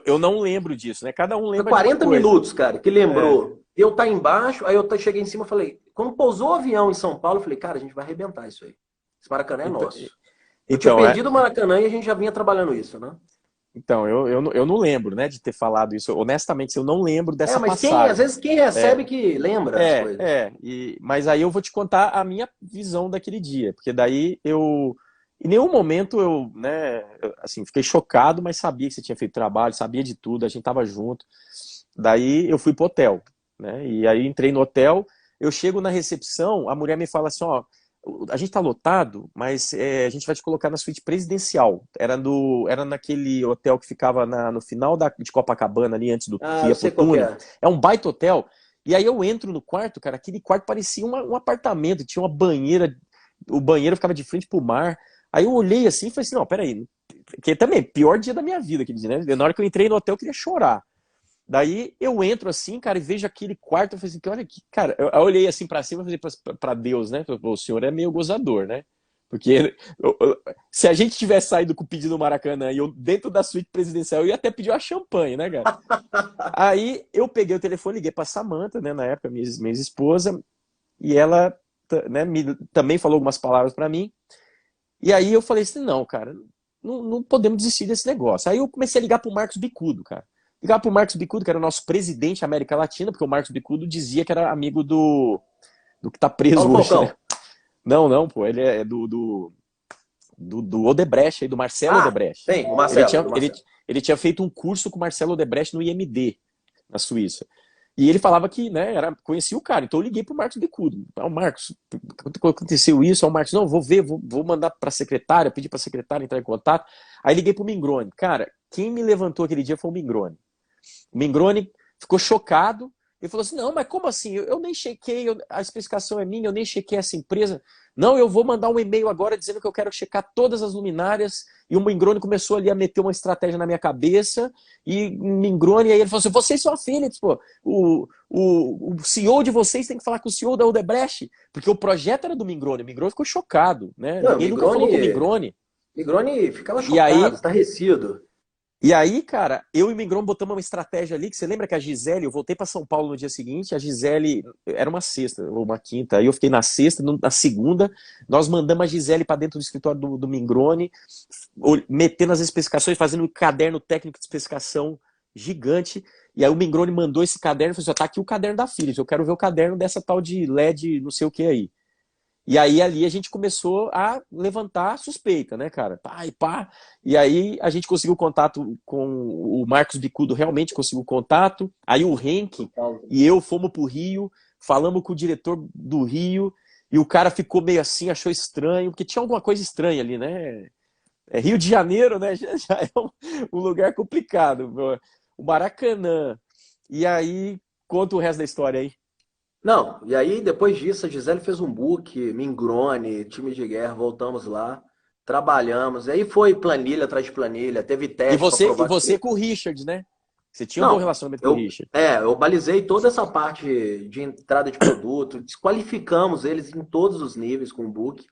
eu não lembro disso, né? Cada um Foi lembra de uma 40 coisa. minutos, cara, que É, lembrou. Eu tá embaixo, aí cheguei em cima e falei, quando pousou o avião em São Paulo, eu falei, cara, a gente vai arrebentar isso aí. Esse Maracanã é então, nosso. Eu tinha então, perdido o Maracanã e a gente já vinha trabalhando isso, né? eu não lembro, né, de ter falado isso. Honestamente, eu não lembro É, dessa mas às passagem. vezes quem recebe É, que lembra as coisas. mas aí eu vou te contar a minha visão daquele dia, porque daí em nenhum momento né, assim, fiquei chocado, mas sabia que você tinha feito trabalho, sabia de tudo, a gente tava junto. Daí eu fui pro hotel, né, e aí entrei no hotel, eu chego na recepção, a mulher me fala assim, ó, a gente tá lotado, mas a gente vai te colocar na suíte presidencial. Era naquele hotel que ficava no final de Copacabana, ali antes Ah, que eu ia pro sei qual que túnel. é. É um baita hotel. E aí eu entro no quarto, cara, aquele quarto parecia um apartamento, tinha uma banheira, o banheiro ficava de frente pro mar. Aí eu olhei assim e falei assim, não, peraí, que também, pior dia da minha vida, aquele dia, né? Na hora que eu entrei no hotel, eu queria chorar. Daí eu entro assim, cara, e vejo aquele quarto, eu falei assim, olha aqui, cara, eu olhei assim pra cima e falei pra Deus, né? O senhor é meio gozador, né? Porque se a gente tivesse saído com o pedido do Maracanã e eu dentro da suíte presidencial, eu ia até pedir uma champanhe, né, cara? Aí eu peguei o telefone, liguei pra Samantha, né, na época, minha esposa, e ela, né, também falou algumas palavras pra mim. E aí eu falei assim, não, cara, não podemos desistir desse negócio. Aí eu comecei a ligar pro Marcos Bicudo, cara. Ligar pro Marcos Bicudo, que era o nosso presidente da América Latina, porque o Marcos Bicudo dizia que era amigo do que tá preso Paulo hoje, né? Falcão. Não, pô, ele é do Odebrecht, aí, do Marcelo Ah, Odebrecht. tem, o Ele Marcelo, tinha, do ele, Marcelo. ele tinha feito um curso com o Marcelo Odebrecht no IMD, na Suíça. E ele falava que, né, conhecia o cara. Então eu liguei pro Marcos Bicudo. Ah, o Marcos, aconteceu isso? O Marcos, não, vou ver, vou mandar pra secretária, pedir pra secretária entrar em contato. Aí liguei pro Mingrone. Cara, quem me levantou aquele dia foi o Mingrone. O Mingrone ficou chocado. Ele falou assim, não, mas como assim? Eu nem chequei, a especificação é minha, eu nem chequei essa empresa. Não, eu vou mandar um e-mail agora dizendo que eu quero checar todas as luminárias. E o Mingrone começou ali a meter uma estratégia na minha cabeça. E Mingrone, aí ele falou assim, vocês são a Philips, pô. O CEO de vocês tem que falar com o CEO da Odebrecht. Porque o projeto era do Mingrone. O Mingrone ficou chocado, né? Não, Ninguém nunca falou com o Migrone, Mingrone. Migrone ficava E chocado, aí, estarrecido. e aí, cara, eu e o Mingron botamos uma estratégia ali, que você lembra que a Gisele, eu voltei para São Paulo no dia seguinte, a Gisele, era uma sexta ou uma quinta, aí eu fiquei na sexta, na segunda, nós mandamos a Gisele para dentro do escritório do Mingrone, metendo as especificações, fazendo um caderno técnico de especificação gigante, e aí o Mingrone mandou esse caderno e falou assim, tá aqui o caderno da Philips, eu quero ver o caderno dessa tal de LED não sei o que aí. E aí ali a gente começou a levantar a suspeita, né, cara? Pá e pá. E aí a gente conseguiu contato com o Marcos Bicudo, realmente conseguiu contato. Aí o Henk e eu fomos pro Rio, falamos com o diretor do Rio, e o cara ficou meio assim, achou estranho, porque tinha alguma coisa estranha ali, né? Rio de Janeiro, né? Já é um lugar complicado. O Maracanã. E aí, conta o resto da história aí. Não, e aí depois disso a Gisele fez um book, Mingrone, time de guerra, voltamos lá. trabalhamos. Aí foi planilha atrás de planilha, teve E teste para você, e provar você que... com o Richard, né? Você tinha um bom Não, relacionamento com o Richard. eu balizei toda essa parte de entrada de produto, desqualificamos eles em todos os níveis com o book.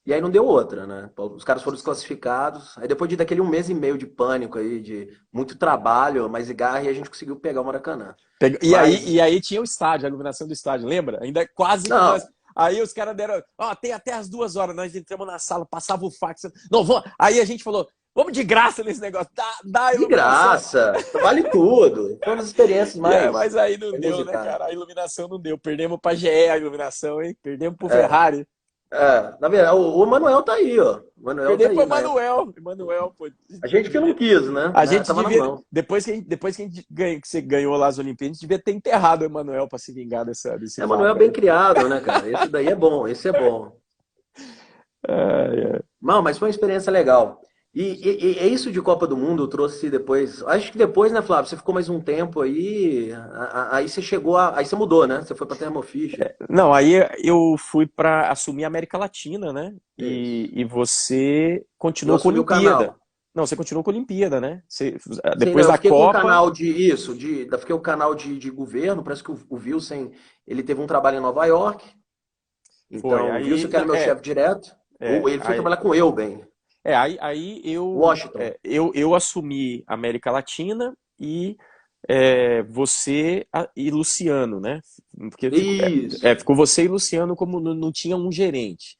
E aí não deu outra, né? Os caras foram desclassificados. Aí depois daquele 1 mês e meio de pânico aí, de muito trabalho, mais garra, e a gente conseguiu pegar o Maracanã. E aí, Mas, e aí tinha o estádio, a iluminação do estádio, lembra? Ainda quase que nós. não, Aí os caras deram, ó, tem até as 2 horas, nós entramos na sala, passava o fax. Não, vamos. Aí a gente falou, vamos de graça nesse negócio, dá a de iluminação. graça, vale tudo. Foi uma das experiências mais Mas aí não deu, né, inusitadas. cara? A iluminação não deu. Perdemos pra GE a iluminação, hein? Perdemos pro Ferrari. Na verdade, o Manuel tá aí, ó. O Manuel tá Perdemos pro aí, né? Emanuel. Emanuel, pô. A gente que não quis, né? A gente Tava na devia. mão. Depois que, que você ganhou lá as Olimpíadas, a gente devia ter enterrado o Emanuel pra se vingar desse É, Manuel é fato bem aí. criado, né, cara? Esse daí é bom, esse é bom. Ai, ai. Não, mas foi uma experiência legal. E é isso de Copa do Mundo, eu trouxe depois. Acho que depois, né, Flávio? Você ficou mais um tempo aí. Aí você chegou a. Aí você mudou, né? Você foi pra Thermo Fisher. Não, aí eu fui para assumir a América Latina, né? Isso. E você Eu continuou com a assumi o Olimpíada. canal. Não, você continuou com a Olimpíada, né? Sim, não, Depois eu da fiquei com o Copa. canal de isso, fiquei com o canal de governo. Parece que o Wilson, ele teve um trabalho em Nova York. Foi. Então, o Aí, Wilson, que era meu chefe direto, ele foi aí, trabalhar com eu, bem. aí Washington. eu assumi a América Latina e você e Luciano, né? Porque Isso, ficou você e Luciano como não tinha um gerente.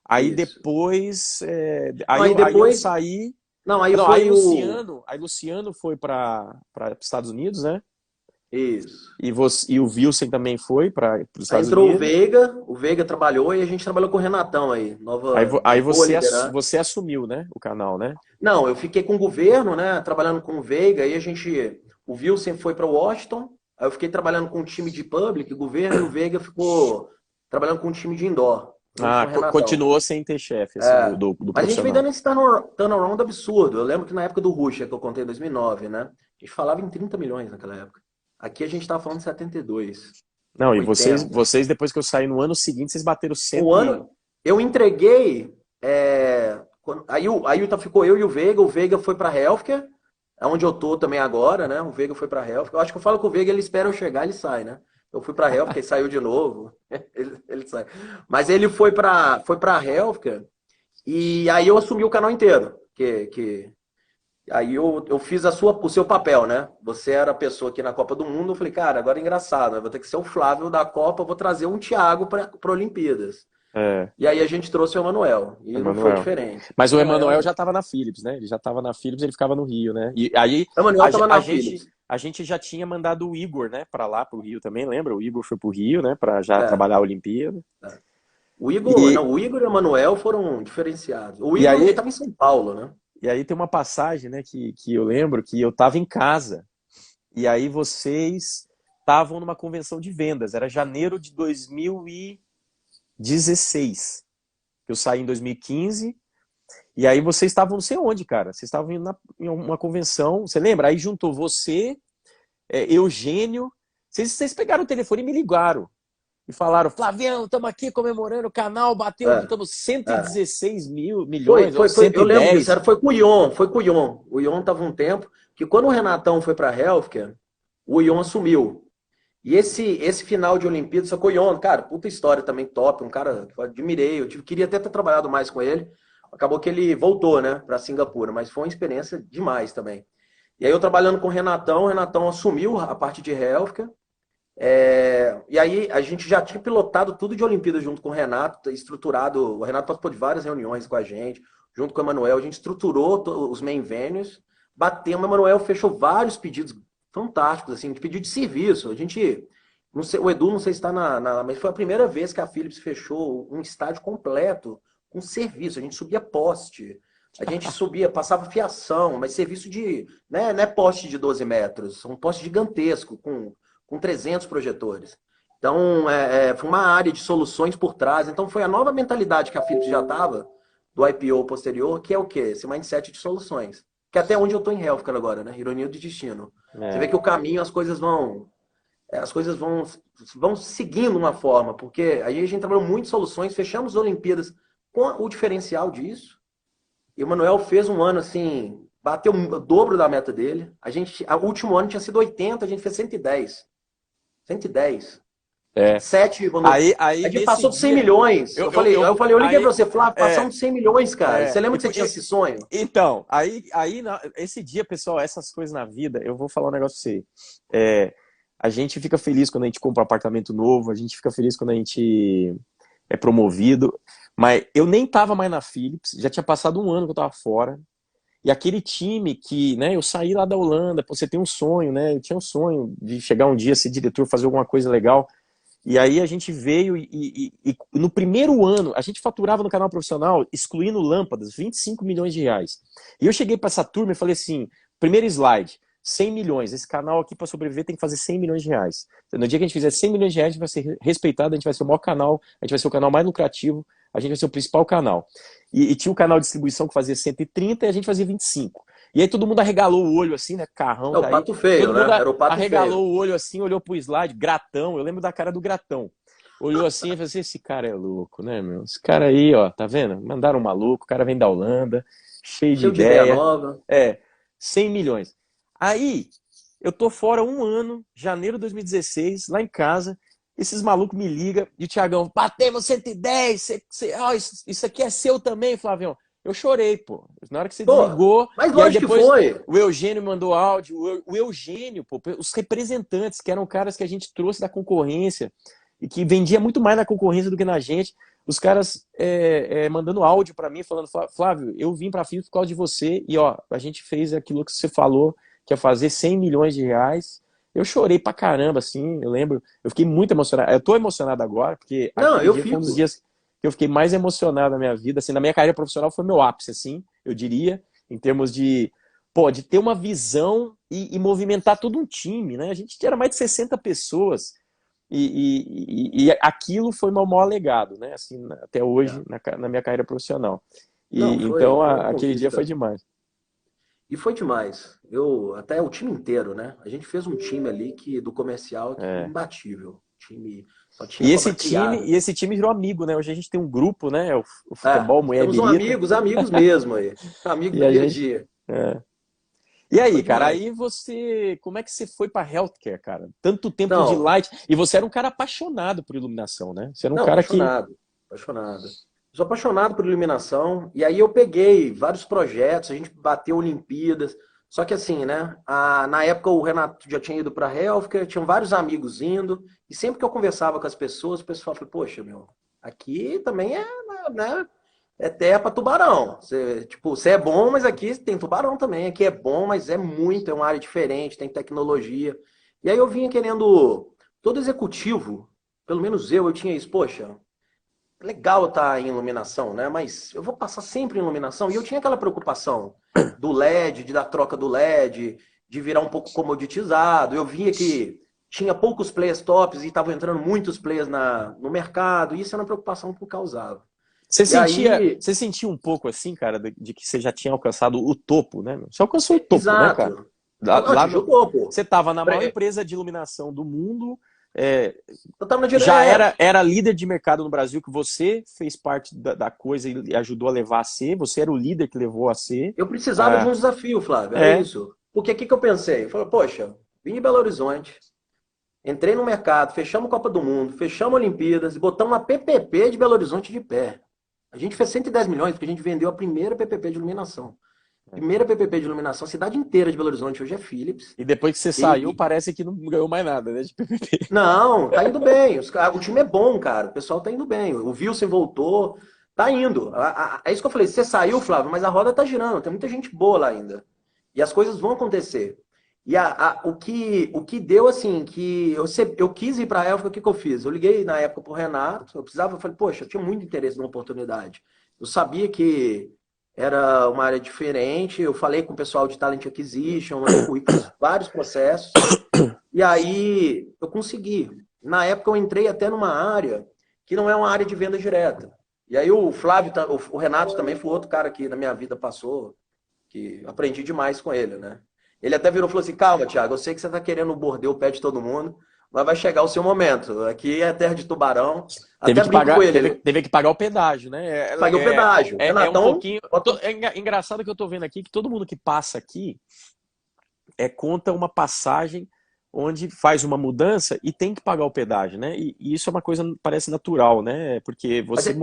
Aí isso. depois, Não, aí aí eu depois. saí. Não, aí Não, foi o. Aí Luciano foi para os Estados Unidos, né? Isso. E o Wilson também foi para os Aí Estados entrou Unidos. O Veiga trabalhou e a gente trabalhou com o Renatão aí, Aí uma boa liderança. você assumiu, né? O canal, né? Não, eu fiquei com o governo, né, trabalhando com o Veiga, aí o Wilson foi para Washington, aí eu fiquei trabalhando com o time de public, governo, e o Veiga ficou trabalhando com o time de indoor, junto com Ah, o Renatão. continuou sem ter chefe, assim, É, do mas a gente veio dando profissional. esse turnaround absurdo. Eu lembro que na época do Rush, que eu contei em 2009, né, a gente falava em 30 milhões naquela época. Aqui a gente estava falando de 72, Não, e 80. vocês, depois que eu saí no ano seguinte, vocês bateram O cento e... ano, eu entreguei. Ficou eu e o Veiga foi para Healthcare, é onde eu tô também agora, né? O Veiga foi para Healthcare. Eu acho que eu falo com o Veiga, ele espera eu chegar, ele sai, né? Eu fui para Healthcare e saiu de novo. Ele sai. Mas ele foi para Healthcare e aí eu assumi o canal inteiro. Aí eu fiz o seu papel, né? Você era a pessoa aqui na Copa do Mundo. Eu falei, cara, agora é engraçado, eu vou ter que ser o Flávio da Copa, eu vou trazer um Thiago para Olimpíadas. É, E aí a gente trouxe o Emanuel. E não foi Emanuel. diferente. Mas O o Emanuel Emanuel, já estava na Philips, né? Ele já estava na Philips, ele ficava no Rio, né? E aí o Emanuel estava na Philips. a gente já tinha mandado o Igor, né, para lá, pro Rio também, lembra? O Igor foi pro Rio, né, para já É, trabalhar a Olimpíada. é. O Igor, E, não, o Igor e o Emanuel foram diferenciados. O e Igor, ele aí estava em São Paulo, né? E aí tem uma passagem, né, que eu lembro que eu estava em casa e aí vocês estavam numa convenção de vendas. Era janeiro de 2016. Eu saí em 2015 e aí vocês estavam não sei onde, cara. Vocês estavam indo em uma convenção. Você lembra? Aí juntou você, Eugênio. Vocês pegaram o telefone e me ligaram. E falaram, Flavião, estamos aqui comemorando o canal, bateu, É, estamos é. 116 milhões, ou Eu lembro disso, 110. foi com o Ion, foi com o Ion. O Ion estava um tempo, que quando o Renatão foi para a Healthcare, o Ion assumiu. E esse final de Olimpíada, só que o Ion, cara, puta história também top, um cara que eu admirei, queria até ter trabalhado mais com ele. Acabou que ele voltou, né, para Singapura, mas foi uma experiência demais também. E aí eu trabalhando com o Renatão assumiu a parte de Healthcare. E aí a gente já tinha pilotado tudo de Olimpíada junto com o Renato, estruturado. O Renato participou de várias reuniões com a gente, junto com o Emanuel. A gente estruturou os main venues, batemos. O Emanuel fechou vários pedidos fantásticos, assim, de pedido de serviço. A gente, não sei, o Edu não sei se está mas foi a primeira vez que a Philips fechou um estádio completo com serviço. A gente subia poste. A gente subia, passava fiação, mas serviço de. Né, não é poste de 12 metros, um poste gigantesco, com 300 projetores. Então, foi uma área de soluções por trás. Então, foi a nova mentalidade que a Philips já estava, do IPO posterior, que é o quê? Esse mindset de soluções. Que é até onde eu estou em healthcare agora, né? Ironia do destino. Você vê É. que o caminho, as coisas vão seguindo uma forma, porque aí a gente trabalhou muito em soluções, fechamos as Olimpíadas com o diferencial disso, E o Manuel fez um ano assim, bateu o dobro da meta dele. O último ano tinha sido 80, a gente fez 110. 110. É. 7, quando Aí a gente nesse passou de 100 dia, milhões. Eu liguei pra aí, você, Flávio, é, passamos de 100 milhões, cara. Você é, lembra que você tinha esse sonho? então, esse dia, pessoal, essas coisas na vida, eu vou falar um negócio pra você. É, a gente fica feliz quando a gente compra um apartamento novo, a gente fica feliz quando a gente é promovido, mas eu nem tava mais na Philips, já tinha passado um ano que eu tava fora, e aquele time que, né, eu saí lá da Holanda, pô, você tem um sonho, né, eu tinha um sonho de chegar um dia, ser diretor, fazer alguma coisa legal, e aí a gente veio e no primeiro ano, a gente faturava no canal profissional, excluindo lâmpadas, 25 milhões de reais. E eu cheguei para essa turma e falei assim, primeiro slide, 100 milhões, esse canal aqui para sobreviver tem que fazer 100 milhões de reais. No dia que a gente fizer 100 milhões de reais, a gente vai ser respeitado, a gente vai ser o maior canal, a gente vai ser o canal mais lucrativo, a gente vai ser o principal canal. E tinha o canal de distribuição que fazia 130 e a gente fazia 25. E aí todo mundo arregalou o olho assim, né? Carrão, É o tá aí. pato feio, Todo mundo né? Era o pato arregalou feio. o olho assim, olhou pro slide, Gratão, eu lembro da cara do Gratão. Olhou assim e falou assim, esse cara é louco, né, meu? Esse cara aí, ó, tá vendo? Mandaram um maluco, o cara vem da Holanda, cheio de Cheio de ideia ideia. nova. É, 100 milhões. Aí, eu tô fora um ano, janeiro de 2016, lá em casa, esses malucos me ligam e o Thiagão, batemos 110, isso aqui é seu também, Flavião. Eu chorei, pô. Na hora que você Pô, desligou, mas e aí lógico que depois foi. o Eugênio mandou áudio, o Eugênio, pô, os representantes, que eram caras que a gente trouxe da concorrência, e que vendia muito mais na concorrência do que na gente, os caras mandando áudio para mim, falando, Flávio, eu vim pra Philips por causa de você, e ó, a gente fez aquilo que você falou, que é fazer 100 milhões de reais. Eu chorei pra caramba, assim, eu lembro, eu fiquei muito emocionado. Eu tô emocionado agora, porque Não, aquele eu dia foi um dos fico. dias que eu fiquei mais emocionado na minha vida, assim, na minha carreira profissional foi meu ápice, assim, eu diria, em termos de, pô, de ter uma visão e movimentar todo um time, né? A gente era mais de 60 pessoas e aquilo foi meu maior legado, né? Assim, até hoje, É. na minha carreira profissional. Não, E então foi uma aquele dia foi conquista. demais. E foi demais. Até o time inteiro, né? A gente fez um time ali do comercial que É. imbatível. O time só tinha cobra criada. E esse time virou amigo, né? Hoje a gente tem um grupo, né? O É, Futebol Mulher temos um Birita. amigos mesmo aí. Amigo E do a dia a gente. dia. É. E Foi aí, cara, demais. aí você. Como é que você foi pra healthcare, cara? Tanto tempo de Não, light. E você era um cara apaixonado por iluminação, né? Você era um não, cara que. apaixonado. Apaixonado. Sou apaixonado por iluminação. E aí eu peguei vários projetos, a gente bateu Olimpíadas. Só que assim, né? Na época o Renato já tinha ido para Healthcare, tinham vários amigos indo. E sempre que eu conversava com as pessoas, o pessoal falou, poxa, meu, aqui também né? É terra para tubarão. Você é bom, mas aqui tem tubarão também. Aqui é bom, mas é uma área diferente, tem tecnologia. E aí eu vinha querendo, todo executivo, pelo menos eu tinha isso, poxa, legal estar em iluminação, né? Mas eu vou passar sempre em iluminação. E eu tinha aquela preocupação do LED, de dar troca do LED, de virar um pouco comoditizado. Eu via que tinha poucos players tops e estavam entrando muitos players no mercado. E isso era uma preocupação que eu causava. E aí, Você sentia um pouco assim, cara, de que você já tinha alcançado o topo, né? Você alcançou o topo, né, cara? exato. Lá, Não, lá atingiu o topo. você estava na maior empresa de iluminação do mundo, é, Eu tava na já direita. era líder de mercado no Brasil, que você fez parte da coisa e ajudou a levar a ser, você era o líder que levou a ser. Eu precisava de Ah, um desafio, Flávio, era é. isso. Porque o que eu pensei? Eu falei, poxa, vim de Belo Horizonte, entrei no mercado, fechamos Copa do Mundo, fechamos Olimpíadas e botamos uma PPP de Belo Horizonte de pé. A gente fez 110 milhões porque a gente vendeu a primeira PPP de iluminação. Primeira PPP de iluminação, a cidade inteira de Belo Horizonte hoje é Philips. E depois que você saiu, E, parece que não ganhou mais nada, né, de PPP. não, tá indo bem. O time é bom, cara. O pessoal tá indo bem. O Wilson voltou, tá indo. É isso que eu falei. Você saiu, Flávio, mas a roda tá girando. Tem muita gente boa lá ainda. E as coisas vão acontecer. E o que deu, assim, que eu quis ir pra Elfa, o que eu fiz? Eu liguei na época pro Renato, eu precisava, eu falei, poxa, eu tinha muito interesse numa oportunidade. Eu sabia que era uma área diferente, eu falei com o pessoal de Talent Acquisition, mandei currículos, vários processos. E aí eu consegui. Na época eu entrei até numa área que não é uma área de venda direta. E aí o Flávio, o Renato também foi outro cara que na minha vida passou, que aprendi demais com ele, né? Ele até virou e falou assim: calma, Thiago, eu sei que você tá querendo morder o pé de todo mundo, mas vai chegar o seu momento. Aqui é terra de tubarão. Teve Até que brinco pagar, com ele. teve que pagar o pedágio, né? Paguei o pedágio. É um Renatão, pouquinho. Engraçado que eu tô vendo aqui que todo mundo que passa aqui conta uma passagem onde faz uma mudança e tem que pagar o pedágio, né? E isso é uma coisa parece natural, né? Porque você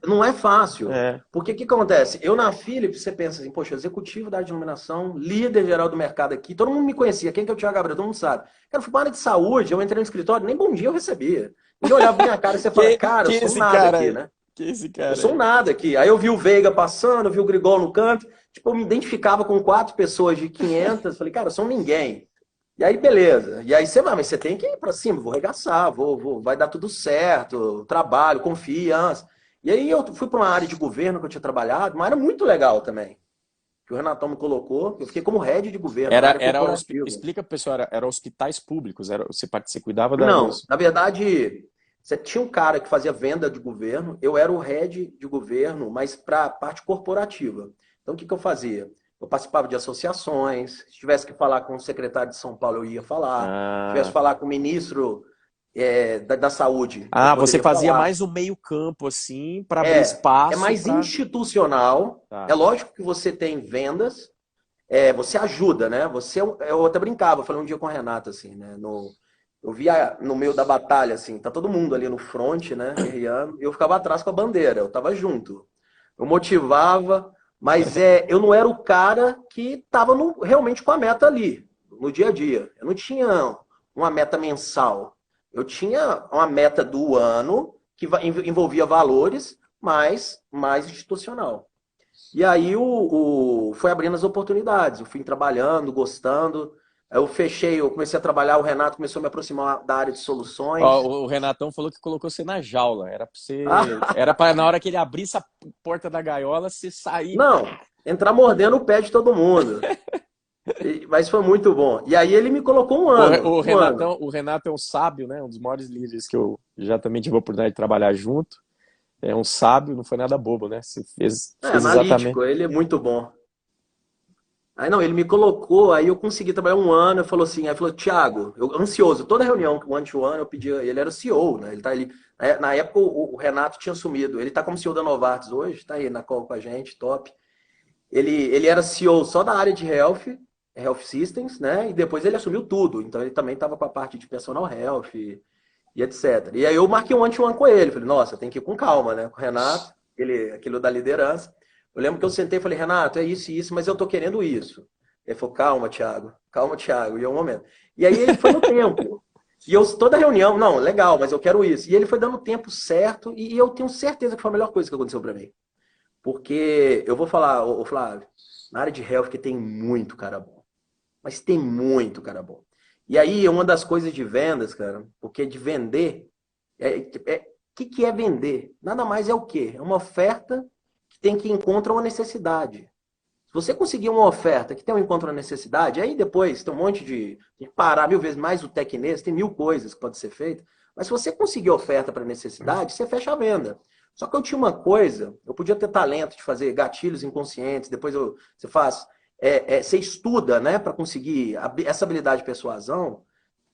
não é fácil. é, Porque o que acontece? Eu na Philips, você pensa assim, poxa, executivo da área de iluminação, líder geral do mercado aqui, todo mundo me conhecia. Quem que é o Thiago Gabriel? Todo mundo sabe. Cara, eu fui para a área de saúde, eu entrei no escritório, nem bom dia eu recebia. Ninguém olhava pra minha cara e você fala, cara, eu que sou um esse nada cara aqui, aí? né? Que esse Eu cara sou um aí? nada aqui. Aí eu vi o Veiga passando, eu vi o Grigol no canto. Tipo, eu me identificava com 4 pessoas de 500. Falei, cara, eu sou um ninguém. E aí, beleza. E aí você vai, mas você tem que ir pra cima, vou arregaçar, vai dar tudo certo, trabalho, confiança. E aí eu fui para uma área de governo que eu tinha trabalhado, uma área muito legal também, que o Renatão me colocou. Eu fiquei como head de governo, na área corporativa. Explica pro pessoal, era hospitais públicos, você cuidava Não, dos. na verdade, você tinha um cara que fazia venda de governo, eu era o head de governo, mas para a parte corporativa. Então, o que eu fazia? Eu participava de associações, se tivesse que falar com o secretário de São Paulo, eu ia falar. Se tivesse que Ah, falar com o ministro da Saúde, eu você poderia fazia falar. mais o meio campo assim para abrir É espaço mais para. institucional. É Tá. lógico que você tem vendas, você ajuda, né? Eu até brincava, falei um dia com o Renato, assim, né? Eu via no meio da batalha, assim, tá todo mundo ali no front, né? Guerreando, e eu ficava atrás com a bandeira, eu tava junto. Eu motivava, mas eu não era o cara que tava realmente com a meta ali, no dia a dia. Eu não tinha uma meta mensal. Eu tinha uma meta do ano que envolvia valores, mas mais institucional. E aí foi abrindo as oportunidades. Eu fui trabalhando, gostando. Eu fechei, eu comecei a trabalhar, o Renato começou a me aproximar da área de Ó, soluções. o Renatão falou que colocou você na jaula. Ah, Era para na hora que ele abrisse a porta da gaiola, você sair. não, entrar mordendo o pé de todo mundo. Mas foi muito bom. E aí ele me colocou um ano, um ano. O Renato é um sábio, né? Um dos maiores líderes que eu já também tive a oportunidade de trabalhar junto. É um sábio, não foi nada bobo, né? Você fez exatamente. Analítico, ele é muito bom. Aí não, ele me colocou, aí eu consegui trabalhar um ano, eu falou assim, aí falou, Thiago, eu ansioso, toda reunião, one to one, eu pedia, ele era o CEO, né? Ele tá ali. Na época o Renato tinha sumido, ele tá como CEO da Novartis hoje, tá aí na call com a gente, top. Ele era CEO só da área de Health Systems, né? E depois ele assumiu tudo, então ele também estava com a parte de personal health e etc. E aí eu marquei um one to one com ele, falei, nossa, tem que ir com calma, né? Com o Renato, aquilo da liderança. Eu lembro que eu sentei e falei, Renato, é isso e isso, mas eu tô querendo isso. Ele falou, calma, Thiago, e é um momento. E aí ele foi no tempo. E eu, toda reunião, não, legal, mas eu quero isso. E ele foi dando o tempo certo, e eu tenho certeza que foi a melhor coisa que aconteceu para mim. Porque eu vou falar, ô Flávio, na área de health que tem muito cara bom. Mas tem muito cara bom. E aí, uma das coisas de vendas, cara, porque de vender, que é vender? Nada mais é o quê? É uma oferta que tem que encontrar uma necessidade. Se você conseguir uma oferta que tem um encontro uma necessidade, aí depois tem um monte de parar 1000 vezes mais o tecnês, tem 1000 coisas que podem ser feitas. Mas se você conseguir oferta para necessidade, você fecha a venda. Só que eu tinha uma coisa, eu podia ter talento de fazer gatilhos inconscientes, depois você faz, você estuda, né, para conseguir essa habilidade de persuasão,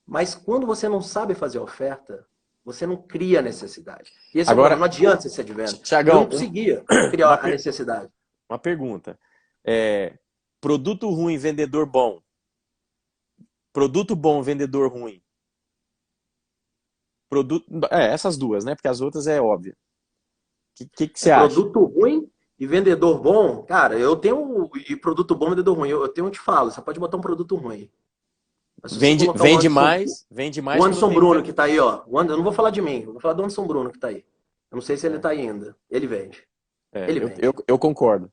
mas quando você não sabe fazer oferta, você não cria necessidade. E esse é o problema, Agora, não adianta você ser de venda. Eu não Tiagão, conseguia uma, criar a necessidade. uma pergunta. É, produto ruim, vendedor bom. Produto bom, vendedor ruim. Produto, essas duas, né? Porque as outras é óbvio. Que você acha? Produto ruim e vendedor bom, cara, eu tenho. E produto bom e vendedor ruim. Eu tenho, eu te falo, você pode botar um produto ruim. Mas se você colocar Vende o mais quando Anderson tem um. Bruno que tá aí, ó. Eu não vou falar de mim, eu vou falar do Anderson Bruno que tá aí. Eu não sei se ele É, tá aí ainda. Ele vende. Ele vende. eu concordo.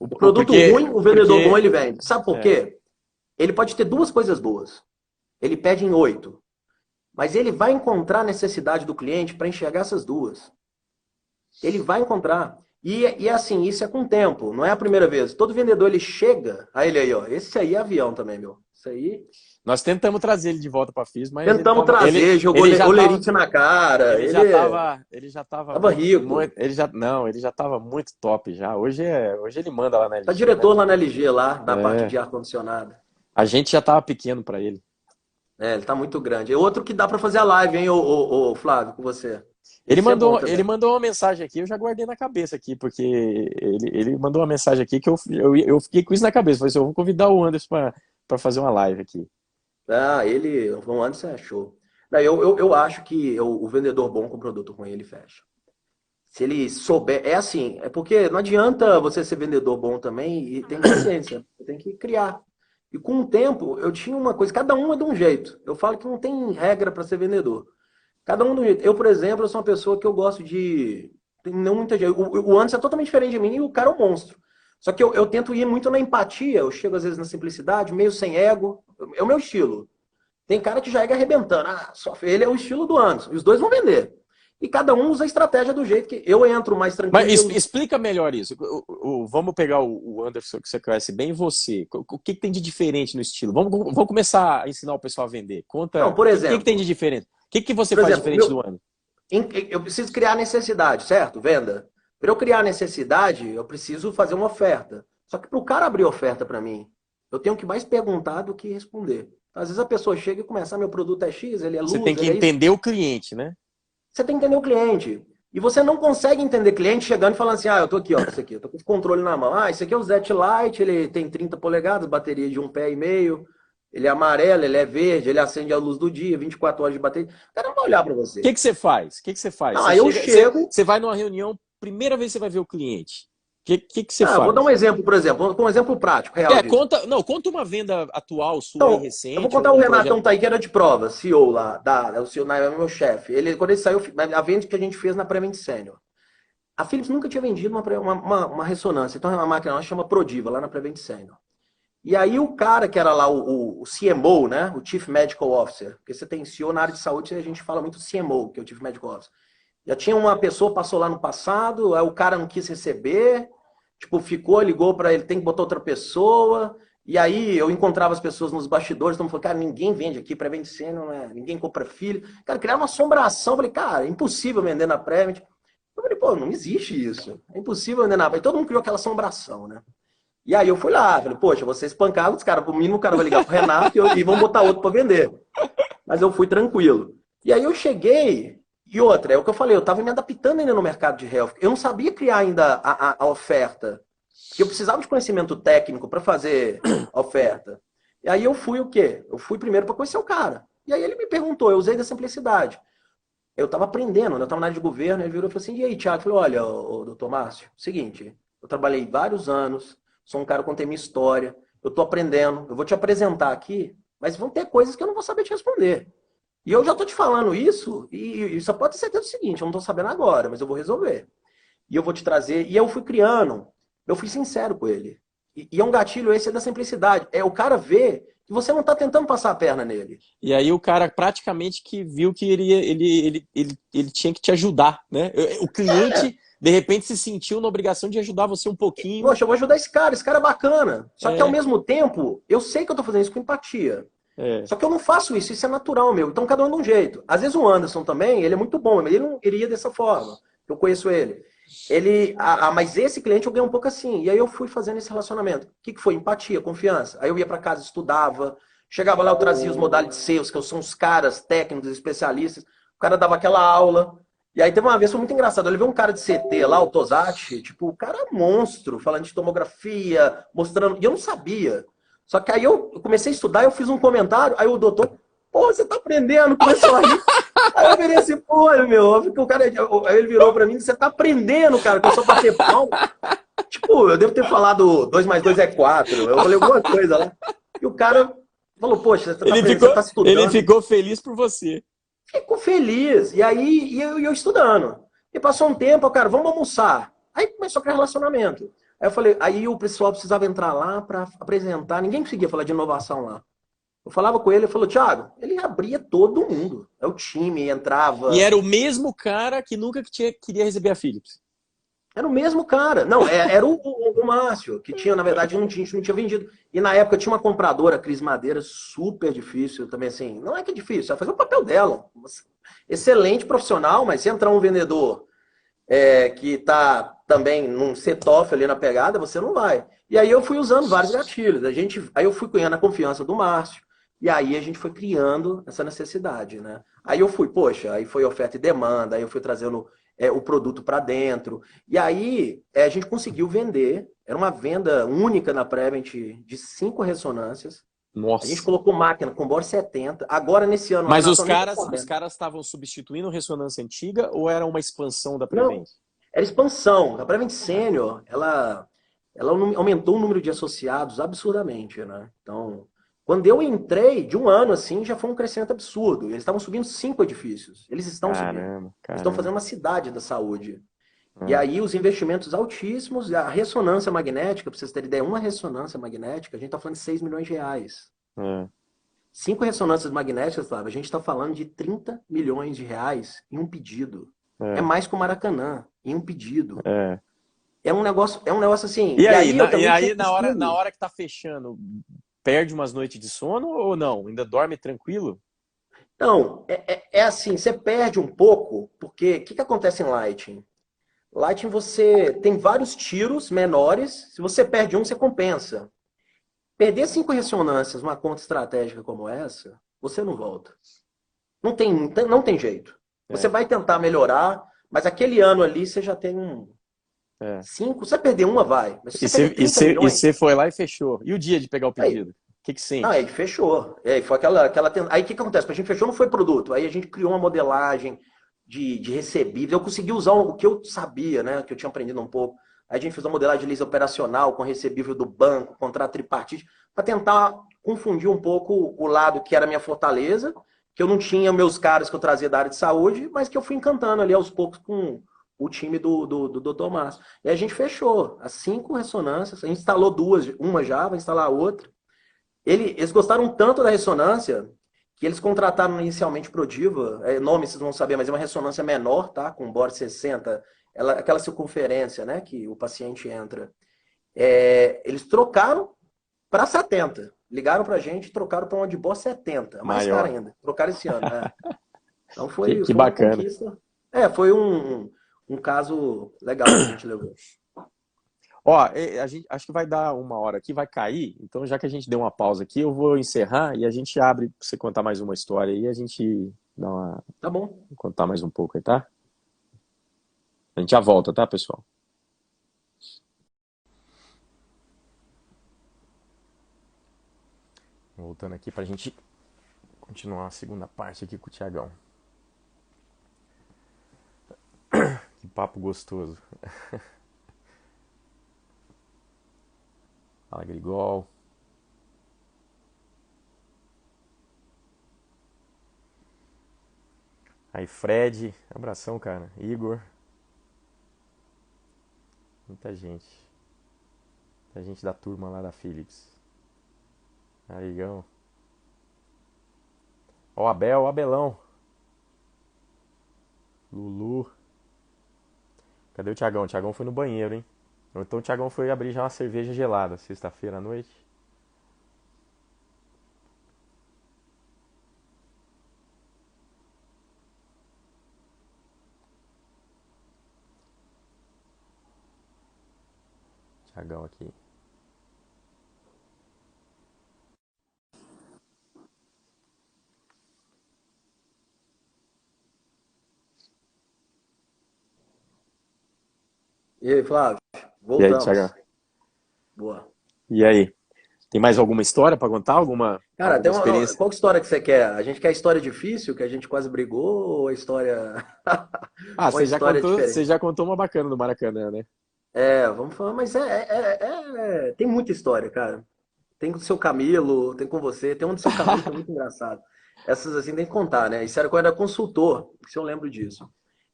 O produto ruim, o vendedor bom, Porque ele vende. Sabe por é, quê? Ele pode ter duas coisas boas. Ele pede em 8. Mas ele vai encontrar a necessidade do cliente para enxergar essas duas. Ele vai encontrar. E assim, isso é com o tempo, não é a primeira vez. Todo vendedor ele chega, aí ele aí, ó. Esse aí é avião também, meu. Isso aí. nós tentamos trazer ele de volta para a FIS, mas Tentamos trazer, jogou olerite na cara. ele já tava Tava muito, rico. ele já tava muito top já. Hoje ele manda lá na Tá LG, né? diretor lá na LG, lá, da parte É, de ar-condicionado. a gente já tava pequeno para ele. É, ele tá muito grande. É outro que dá pra fazer a live, hein, ô, Flávio, com você. Ele Esse é bom mandou, também. ele mandou uma mensagem aqui, eu já guardei na cabeça aqui, porque ele mandou uma mensagem aqui que eu fiquei com isso na cabeça. Falei assim, eu vou convidar o Anderson para fazer uma live aqui. Ah, ele, o Anderson é show. Não, eu acho que o vendedor bom com produto ruim, ele fecha. Se ele souber, é assim, é porque não adianta você ser vendedor bom também e tem paciência, você tem que criar. E com o tempo, eu tinha uma coisa, cada um é de um jeito. Eu falo que não tem regra para ser vendedor. Cada um de um jeito. Eu, por exemplo, eu sou uma pessoa que eu gosto de. Tem não muita gente. O Anderson é totalmente diferente de mim e o cara é um monstro. Só que eu tento ir muito na empatia, eu chego às vezes na simplicidade, meio sem ego. É o meu estilo. Tem cara que já é arrebentando. Ah, só ele é o estilo do Anderson. E os dois vão vender. E cada um usa a estratégia do jeito que eu entro mais Mas tranquilo. explica melhor isso. Vamos pegar o Anderson que você conhece bem, e você. O que tem de diferente no estilo? Vamos começar a ensinar o pessoal a vender. Conta, Não, por que tem de exemplo, diferente? O que você por faz exemplo, diferente do Anderson? eu preciso criar necessidade, certo? Venda. Para eu criar necessidade, eu preciso fazer uma oferta. Só que para o cara abrir oferta para mim, eu tenho que mais perguntar do que responder. Às vezes a pessoa chega e começa, ah, meu produto é X, ele é Você tem luz, que ele é isso. entender o cliente, né? Você tem que entender o cliente. E você não consegue entender cliente chegando e falando assim, ah, eu tô aqui, ó, isso aqui, eu tô com o controle na mão. Ah, isso aqui é o Zet Light, ele tem 30 polegadas, bateria de 1,5 pé, ele é amarelo, ele é verde, ele acende a luz do dia, 24 horas de bateria. O cara não vai olhar para O você. você faz? O que você faz? Não, Você aí eu chega, chego. você vai numa reunião, primeira vez você vai ver o cliente. O que você Ah, vou dar um faz? exemplo, por exemplo, um exemplo prático, real disso. Conta uma venda atual sua aí, Então, eu vou recente, contar o um projeto. Renatão tá aí, que era de prova, CEO lá, o CEO, é meu chefe. Ele, quando ele saiu, a venda que a gente fez na Prevent Senior. A Philips nunca tinha vendido uma ressonância. Então, é uma máquina nossa chama Prodiva, lá na Prevent Senior. E aí, o cara que era lá o CMO, né? O Chief Medical Officer, porque você tem CEO na área de saúde, a gente fala muito CMO, que é o Chief Medical Officer. Já tinha uma pessoa, passou lá no passado, aí o cara não quis receber, tipo, ficou, ligou para ele, tem que botar outra pessoa. E aí eu encontrava as pessoas nos bastidores, todo mundo falou, cara, ninguém vende aqui, Prevent Senior, né? Ninguém compra filho. Cara, criaram uma assombração. Eu falei, cara, é impossível vender na Prevent. Eu falei, pô, não existe isso. É impossível vender na Prevent. E todo mundo criou aquela assombração, né? E aí eu fui lá, falei, poxa, vocês pancaram os caras, por mínimo o cara vai ligar pro Renato e vão botar outro para vender. Mas eu fui tranquilo. E aí eu cheguei, e outra, é o que eu falei, eu estava me adaptando ainda no mercado de health. Eu não sabia criar ainda a oferta. Porque eu precisava de conhecimento técnico para fazer a oferta. E aí eu fui o quê? Eu fui primeiro para conhecer o cara. E aí ele me perguntou, eu usei da simplicidade. Eu estava aprendendo, né? Eu estava na área de governo, ele virou e falou assim, e aí, Thiago? Eu falei, olha, doutor Márcio, seguinte, eu trabalhei vários anos, sou um cara que contei minha história, eu estou aprendendo, eu vou te apresentar aqui, mas vão ter coisas que eu não vou saber te responder. E eu já estou te falando isso, e só pode ter certeza do seguinte, eu não estou sabendo agora, mas eu vou resolver. E eu vou te trazer, e eu fui criando, eu fui sincero com ele. E é um gatilho esse da simplicidade, é o cara ver que você não está tentando passar a perna nele. E aí o cara praticamente que viu que ele tinha que te ajudar, né? O É, cliente, de repente, se sentiu na obrigação de ajudar você um pouquinho. poxa, eu vou ajudar esse cara é bacana. Só que ao É, mesmo tempo, eu sei que eu estou fazendo isso com empatia. é. Só que eu não faço isso, isso é natural meu. Então cada um de um jeito. Às vezes o Anderson também, ele é muito bom, mas ele não iria dessa forma. Eu conheço ele. Mas esse cliente eu ganhei um pouco assim. E aí eu fui fazendo esse relacionamento. O que foi? Empatia, confiança. Aí eu ia para casa, estudava. Chegava lá, eu trazia os modality sales, que são os caras técnicos, especialistas. O cara dava aquela aula. E aí teve uma vez, foi muito engraçado. Eu levei um cara de CT lá, o Tosati, tipo, o cara é monstro, falando de tomografia, mostrando. E eu não sabia. Só que aí eu comecei a estudar, eu fiz um comentário, aí o doutor, pô, você tá aprendendo, começou a rir. Aí eu virei assim, pô, meu, porque o cara, aí ele virou pra mim, você tá aprendendo, cara, começou a bater pau. Tipo, eu devo ter falado 2 mais 2 é 4, eu falei alguma coisa lá. E o cara falou, poxa, você tá aprendendo, você tá Ele estudando. ficou feliz por você. Ficou feliz. E aí, eu estudando. E passou um tempo, o cara, vamos almoçar. Aí começou a criar relacionamento. Aí eu falei, aí o pessoal precisava entrar lá para apresentar. Ninguém conseguia falar de inovação lá. Eu falava com ele, ele falou, Thiago, ele abria todo mundo. É o time, E entrava. era o mesmo cara que nunca queria receber a Philips. Era o mesmo cara. Não, era o Márcio, que tinha, na verdade, a gente não tinha vendido. E na época tinha uma compradora, a Cris Madeira, super difícil também, assim. Não é que é difícil, ela fazia o papel dela. Excelente profissional, mas se entrar um vendedor que está também num set-off ali na pegada, você não vai. E aí eu fui usando vários gatilhos. Aí eu fui ganhando a confiança do Márcio. E aí a gente foi criando essa necessidade, né? Aí eu fui, poxa, aí foi oferta e demanda, aí eu fui trazendo o produto para dentro. E aí a gente conseguiu vender, era uma venda única na Prevent de 5 ressonâncias. A gente Nossa. colocou máquina com bore 70. Agora, nesse ano, a Mas Renação nem está os sabendo. caras estavam substituindo ressonância antiga ou era uma expansão da Não, Prevent? era expansão. A Prevent Senior, ela aumentou o número de associados absurdamente, né? Então, quando eu entrei, de um ano assim, já foi um crescimento absurdo. Eles estavam subindo 5 edifícios. Eles estão subindo. Caramba, Eles estão caramba. fazendo uma cidade da saúde. E É, aí os investimentos altíssimos, a ressonância magnética, para vocês terem ideia, uma ressonância magnética, a gente está falando de 6 milhões de reais. é, 5 ressonâncias magnéticas, Flávio, a gente está falando de 30 milhões de reais em um pedido. É é, mais que o Maracanã, em um pedido. é. É um negócio assim. E E aí, aí eu também tinha na costume. hora que tá fechando, perde umas noites de sono ou não? Ainda dorme tranquilo? Então, é assim, você perde um pouco, porque o que, que acontece em Lighting? Lighting você tem vários tiros menores, se você perde um, você compensa. Perder 5 ressonâncias numa conta estratégica como essa, você não volta. Não tem jeito. Você É, vai tentar melhorar, mas aquele ano ali você já tem um é. 5. Se você perder uma, vai. Mas se você perder 30 milhões, Você foi lá e fechou. E o dia de pegar o aí, pedido? O que que não, aí sente? fechou. Aí foi aí o que, que acontece? A gente fechou não foi produto. Aí a gente criou uma modelagem de recebíveis. Eu consegui usar o que eu sabia, né? Que eu tinha aprendido um pouco. Aí a gente fez uma modelagem de lista operacional com recebível do banco, contrato tripartite, para tentar confundir um pouco o lado que era a minha fortaleza, que eu não tinha meus caras que eu trazia da área de saúde, mas que eu fui encantando ali aos poucos com o time do Dr. Márcio. E a gente fechou as 5 ressonâncias, a gente instalou duas, uma já, vai instalar a outra. Eles gostaram tanto da ressonância que eles contrataram inicialmente Prodiva, nome vocês vão saber, mas é uma ressonância menor, tá? Com bore 60, aquela circunferência, né? Que o paciente entra. Eles trocaram para 70. Ligaram para a gente e trocaram para uma de bore 70, mais cara Maior. ainda. Trocaram esse ano, né? Então Que foi uma bacana. conquista. Foi um caso legal que a gente levou. Ó, a gente, acho que vai dar uma hora aqui, vai cair. Então, já que a gente deu uma pausa aqui, eu vou encerrar e a gente abre pra você contar mais uma história aí. A gente dá uma, Tá bom. contar mais um pouco aí, tá? A gente já volta, tá, pessoal? Voltando aqui pra gente continuar a segunda parte aqui com o Tiagão. Que papo gostoso. Fala, Grigol. Aí, Fred. Abração, cara. Igor. Muita gente. Muita gente da turma lá da Philips. Arigão. Ó, o Abel, o Abelão. Lulu. Cadê o Tiagão? O Tiagão foi no banheiro, hein? Ou então o Tiagão foi abrir já uma cerveja gelada, sexta-feira à noite. Tiagão aqui. E aí, Flávio, E aí, Tiagão? voltamos. Boa. E aí? Tem mais alguma história pra contar? Cara, Alguma experiência? qual história que você quer? A gente quer a história difícil, que a gente quase brigou, ou a história. Ah, Uma história você diferente? já contou uma bacana do Maracanã, né? Vamos falar, mas tem muita história, cara. Tem com o seu Camilo, tem com você, tem um do seu Camilo que é muito engraçado. Essas assim tem que contar, né? Isso era quando eu era consultor, se eu lembro disso.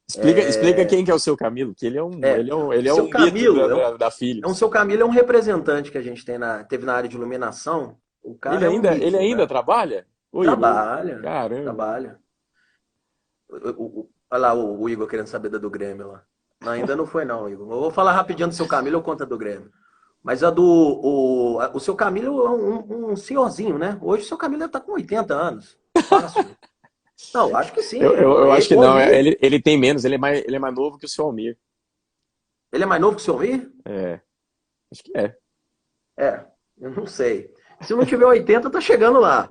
Explica quem que é o seu Camilo, que O ele é seu um mito Camilo da o Philips. seu Camilo é um representante que a gente teve na área de iluminação. O cara é um Ele mito, ainda cara. trabalha? Ô, Igor, Trabalha, caramba. trabalha. Olha lá o Igor querendo saber da do Grêmio lá. Não, ainda não foi não, Igor. Eu vou falar rapidinho do seu Camilo, eu conto a do Grêmio. Mas o seu Camilo é um senhorzinho, né? Hoje o seu Camilo deve estar com 80 anos. Fácil. Não, acho que sim. Eu acho que O não, Almir, ele tem menos, ele é mais novo que o seu Almir. ele é mais novo que o seu Almir? É, acho que é. Eu não sei. Se não tiver 80, tá chegando lá.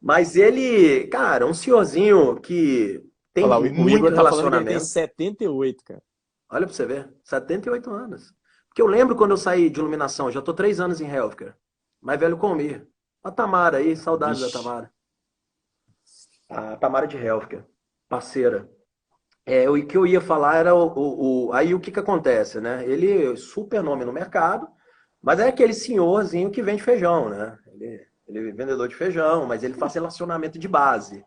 Mas ele, cara, um senhorzinho que tem Olha lá, o muito Igor tá falando que ele tem relacionamento. 78, cara. Olha pra você ver, 78 anos. Porque eu lembro quando eu saí de iluminação, já tô 3 anos em healthcare. Mais velho comigo. A Tamara aí, saudades da Vixe. Tamara. A Tamara de healthcare, parceira. O que eu ia falar era aí o que que acontece, né? Ele é super nome no mercado, mas é aquele senhorzinho que vende feijão, né? Ele é vendedor de feijão, mas ele faz relacionamento de base.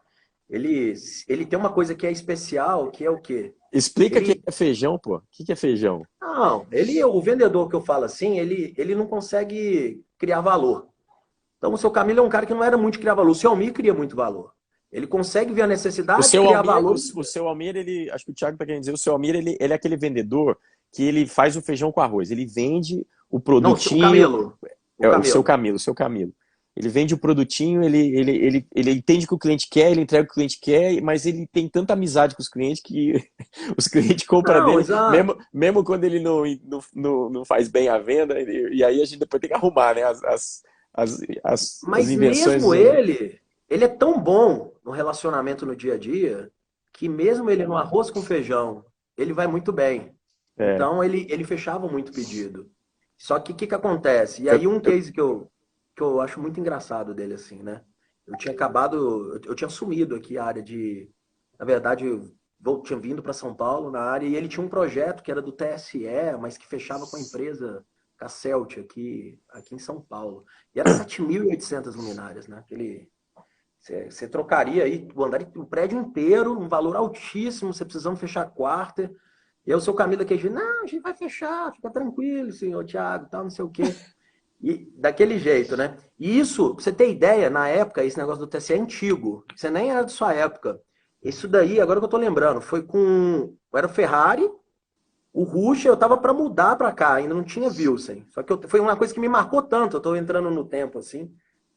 Ele, ele tem uma coisa que é especial, que é o quê? Explica o que Ele, é feijão, pô. O que é feijão? não, o vendedor que eu falo assim, ele não consegue criar valor. Então o seu Camilo é um cara que não era muito de criar valor. O seu Almir cria muito valor. Ele consegue ver a O necessidade, seu criar Almir, valor. o seu Almir, ele, acho que o Thiago tá querendo dizer, o seu Almir, ele é aquele vendedor que ele faz o feijão com arroz. Ele vende o Não, o produtinho, Camilo. O é, Camilo. O seu Camilo. Ele vende o produtinho, ele entende o que o cliente quer, ele entrega o que o cliente quer, mas ele tem tanta amizade com os clientes que os clientes compram Não, dele, exato. mesmo quando ele não faz bem a venda, e aí a gente depois tem que arrumar, né, as Mas invenções mesmo dos outros. ele é tão bom no relacionamento no dia a dia, que mesmo ele no arroz com feijão, ele vai muito bem. É, Então ele fechava muito pedido. Só que o que que acontece? E eu, aí um eu, case que eu acho muito engraçado dele, assim, né? Eu tinha acabado, eu tinha assumido aqui a área de, na verdade, eu tinha vindo para São Paulo na área e ele tinha um projeto que era do TSE, mas que fechava com a empresa Casselt aqui em São Paulo. E era 7.800 luminárias, né? Você trocaria aí o prédio inteiro, um valor altíssimo, você precisando fechar quarter. E aí o seu Camilo aqui, não, a gente vai fechar, fica tranquilo, senhor Thiago, tal, não sei o quê. E daquele jeito, né? E isso, pra você ter ideia, na época, esse negócio do TSE é antigo. Você nem era de sua época. Isso daí, agora que eu tô lembrando, foi com. Era o Ferrari, o Rush, eu tava para mudar para cá, ainda não tinha Wilson. Só que foi uma coisa que me marcou tanto, eu tô entrando no tempo, assim,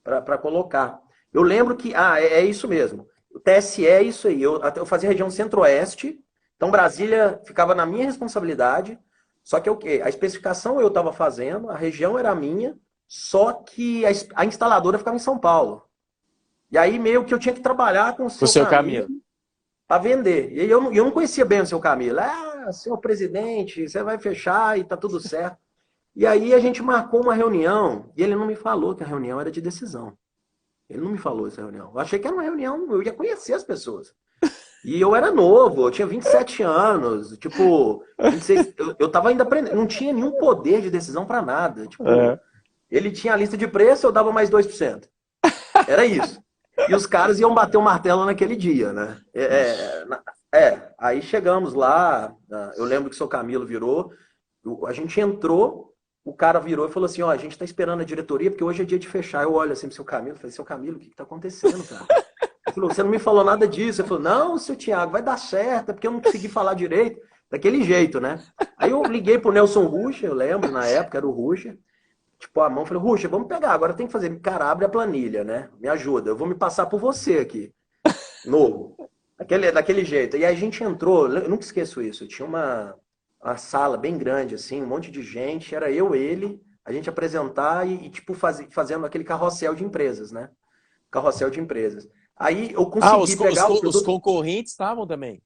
para colocar. Eu lembro que, é isso mesmo. O TSE é isso aí. Eu fazia região centro-oeste, então Brasília ficava na minha responsabilidade. Só que o quê? A especificação eu estava fazendo, a região era minha, só que a instaladora ficava em São Paulo. E aí meio que eu tinha que trabalhar com o o seu seu Camilo Camilo. para vender. E eu não conhecia bem o seu Camilo. Senhor presidente, você vai fechar e tá tudo certo. E aí a gente marcou uma reunião e ele não me falou que a reunião era de decisão. Ele não me falou essa reunião. Eu achei que era uma reunião, eu ia conhecer as pessoas. E eu era novo, eu tinha 27 anos, tipo, 26, eu tava ainda aprendendo, não tinha nenhum poder de decisão para nada. Tipo, É. ele tinha a lista de preço, eu dava mais 2%. Era isso. E os caras iam bater o martelo naquele dia, né? Vixe. Aí chegamos lá, eu lembro que o seu Camilo virou, a gente entrou, o cara virou e falou assim, ó, a gente tá esperando a diretoria, porque hoje é dia de fechar. Eu olho assim pro seu Camilo, falei, seu Camilo, o que que tá acontecendo, cara? Ele falou, você não me falou nada disso. Ele falou, não, seu Thiago, vai dar certo, é porque eu não consegui falar direito, daquele jeito, né? Aí eu liguei pro Nelson Rucher, eu lembro, na época era o Rucher, tipo, a mão, falei, Ruxa, vamos pegar, agora tem que fazer. Cara, abre a planilha, né? Me ajuda, eu vou me passar por você aqui, novo. Daquele jeito. E aí a gente entrou, eu nunca esqueço isso, tinha uma sala bem grande, assim, um monte de gente, era eu, ele, a gente apresentar tipo, fazendo aquele carrossel de empresas, né? Carrossel de empresas. Aí eu Ah, consegui pegar o os produto. concorrentes estavam também.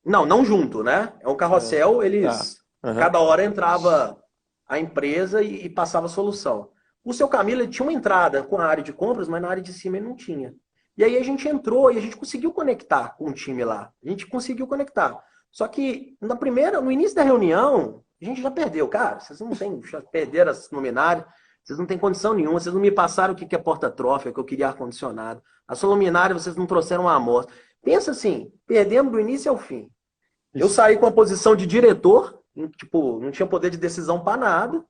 Não, não junto, né? É um É, carrossel, tá. eles. Aham. Cada hora entrava a empresa e passava a solução. O seu Camilo ele tinha uma entrada com a área de compras, mas na área de cima ele não tinha. E aí a gente entrou e a gente conseguiu conectar com o time lá. A gente conseguiu conectar. Só que no início da reunião, a gente já perdeu. Cara, vocês não têm, já perderam as luminárias, vocês não têm condição nenhuma, vocês não me passaram o que é porta-trófico, que eu queria ar-condicionado. A sua luminária, vocês não trouxeram uma amostra. Pensa assim, perdemos do início ao fim. Eu Isso. saí com a posição de diretor, tipo, não tinha poder de decisão para nada,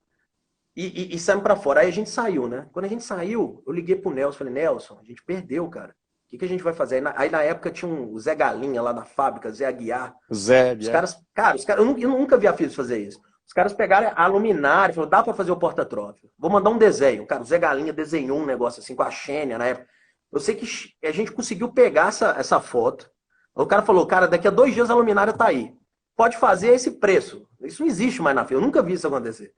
e saímos para fora. Aí a gente saiu, né? Quando a gente saiu, eu liguei pro Nelson, falei, Nelson, a gente perdeu, cara. O que a gente vai fazer? Aí na época tinha um Zé Galinha lá na fábrica, Zé Aguiar. Zeb, Os é. caras, cara, eu nunca vi a Philips fazer isso. Os caras pegaram a luminária e falaram, dá para fazer o porta-trófilo. Vou mandar um desenho. Cara, o Zé Galinha desenhou um negócio assim com a Xênia na época. Eu sei que a gente conseguiu pegar essa foto. O cara falou, cara, daqui a 2 dias a luminária tá aí. Pode fazer esse preço. Isso não existe mais na fila. Eu nunca vi isso acontecer.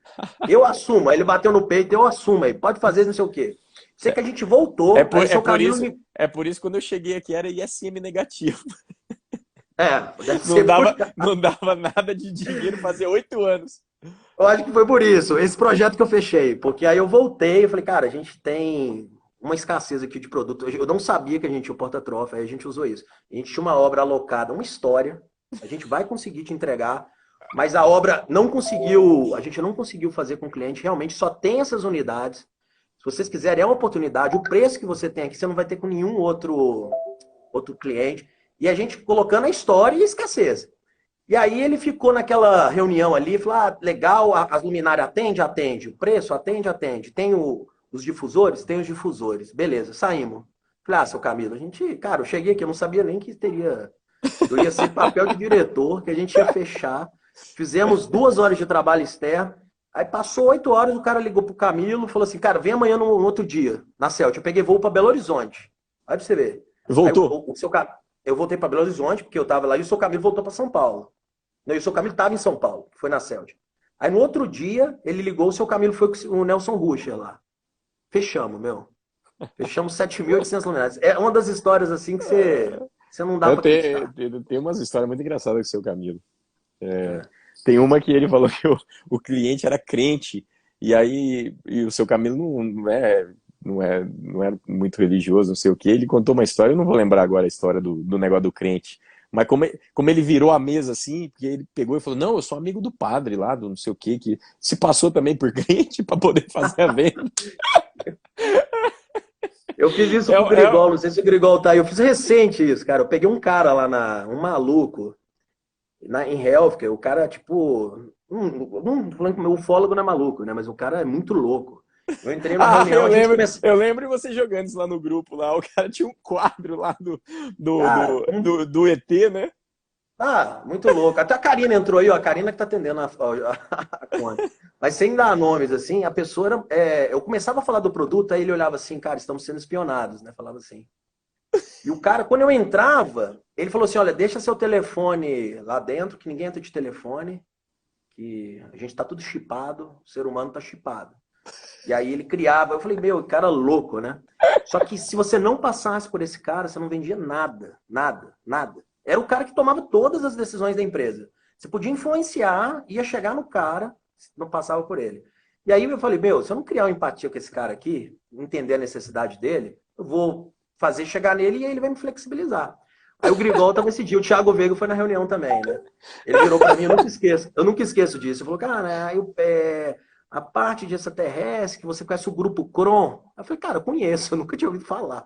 Eu assumo. Aí ele bateu no peito, eu assumo. Aí pode fazer não sei o quê. Sei que a gente voltou, aí seu Camilo me... É por isso que quando eu cheguei aqui era ISM negativo. Deve Não ser por... dava, não dava nada de dinheiro fazer 8 anos. Eu acho que foi por isso, esse projeto que eu fechei. Porque aí eu voltei e falei, cara, a gente tem uma escassez aqui de produto. Eu não sabia que a gente tinha o porta-troféu, aí a gente usou isso. A gente tinha uma obra alocada, uma história, a gente vai conseguir te entregar, mas a obra não conseguiu, a gente não conseguiu fazer com o cliente, realmente só tem essas unidades. Se vocês quiserem, é uma oportunidade. O preço que você tem aqui, você não vai ter com nenhum outro cliente. E a gente colocando a história e a escassez. E aí ele ficou naquela reunião ali, falou, legal, as luminárias atende? Atende. O preço? Atende? Atende. Tem os difusores? Tem os difusores. Beleza, saímos. Falei, seu Camilo, a gente, cara, eu cheguei aqui, eu não sabia nem que teria, eu ia ser papel de diretor, que a gente ia fechar. Fizemos 2 horas de trabalho externo. Aí passou 8 horas, o cara ligou pro Camilo, falou assim, cara, vem amanhã no outro dia, na Celta. Eu peguei voo para Belo Horizonte. Aí pra você ver. Voltou. Aí, eu voltei para Belo Horizonte, porque eu tava lá, e o seu Camilo voltou para São Paulo. Não, e o seu Camilo estava em São Paulo, foi na Celta. Aí no outro dia, ele ligou, o seu Camilo foi com o Nelson Rucher lá. Fechamos, meu. Fechamos 7.800 luminárias. É uma das histórias assim que você não dá para acreditar. Tem umas histórias muito engraçadas com o seu Camilo. Tem uma que ele falou que o cliente era crente, e o seu Camilo não é muito religioso, não sei o que. Ele contou uma história, eu não vou lembrar agora a história do negócio do crente. Mas como ele virou a mesa assim, porque ele pegou e falou, não, eu sou amigo do padre lá, do não sei o que se passou também por crente para poder fazer a venda. Eu fiz isso com o Grigol, não sei se o Grigol tá aí. Eu fiz recente isso, cara. Eu peguei um cara lá, um maluco, em Healthcare. O cara, tipo, falando que o meu ufólogo não é maluco, né? Mas o cara é muito louco. Eu entrei na reunião, eu lembro você jogando isso lá no grupo, lá. O cara tinha um quadro lá Cara, do ET, né? Muito louco. Até a Karina entrou aí, ó. A Karina que tá atendendo a conta. Mas sem dar nomes, assim, a pessoa era. Eu começava a falar do produto, aí ele olhava assim, cara, estamos sendo espionados, né? Falava assim. E o cara, quando eu entrava, ele falou assim: olha, deixa seu telefone lá dentro, que ninguém entra de telefone, que a gente tá tudo chipado, o ser humano tá chipado. E aí ele criava, eu falei, meu, cara louco, né? Só que se você não passasse por esse cara, você não vendia nada, nada, nada. Era o cara que tomava todas as decisões da empresa. Você podia influenciar, ia chegar no cara, não passava por ele. E aí eu falei, meu, se eu não criar uma empatia com esse cara aqui, entender a necessidade dele, eu vou fazer chegar nele e aí ele vai me flexibilizar. Aí o Grigol estava esse dia, o Thiago Veiga foi na reunião também, né? Ele virou para mim, eu nunca esqueço disso. Ele falou, cara, a parte de extraterrestre, que você conhece o Grupo Cron. Eu falei, cara, eu conheço, eu nunca tinha ouvido falar.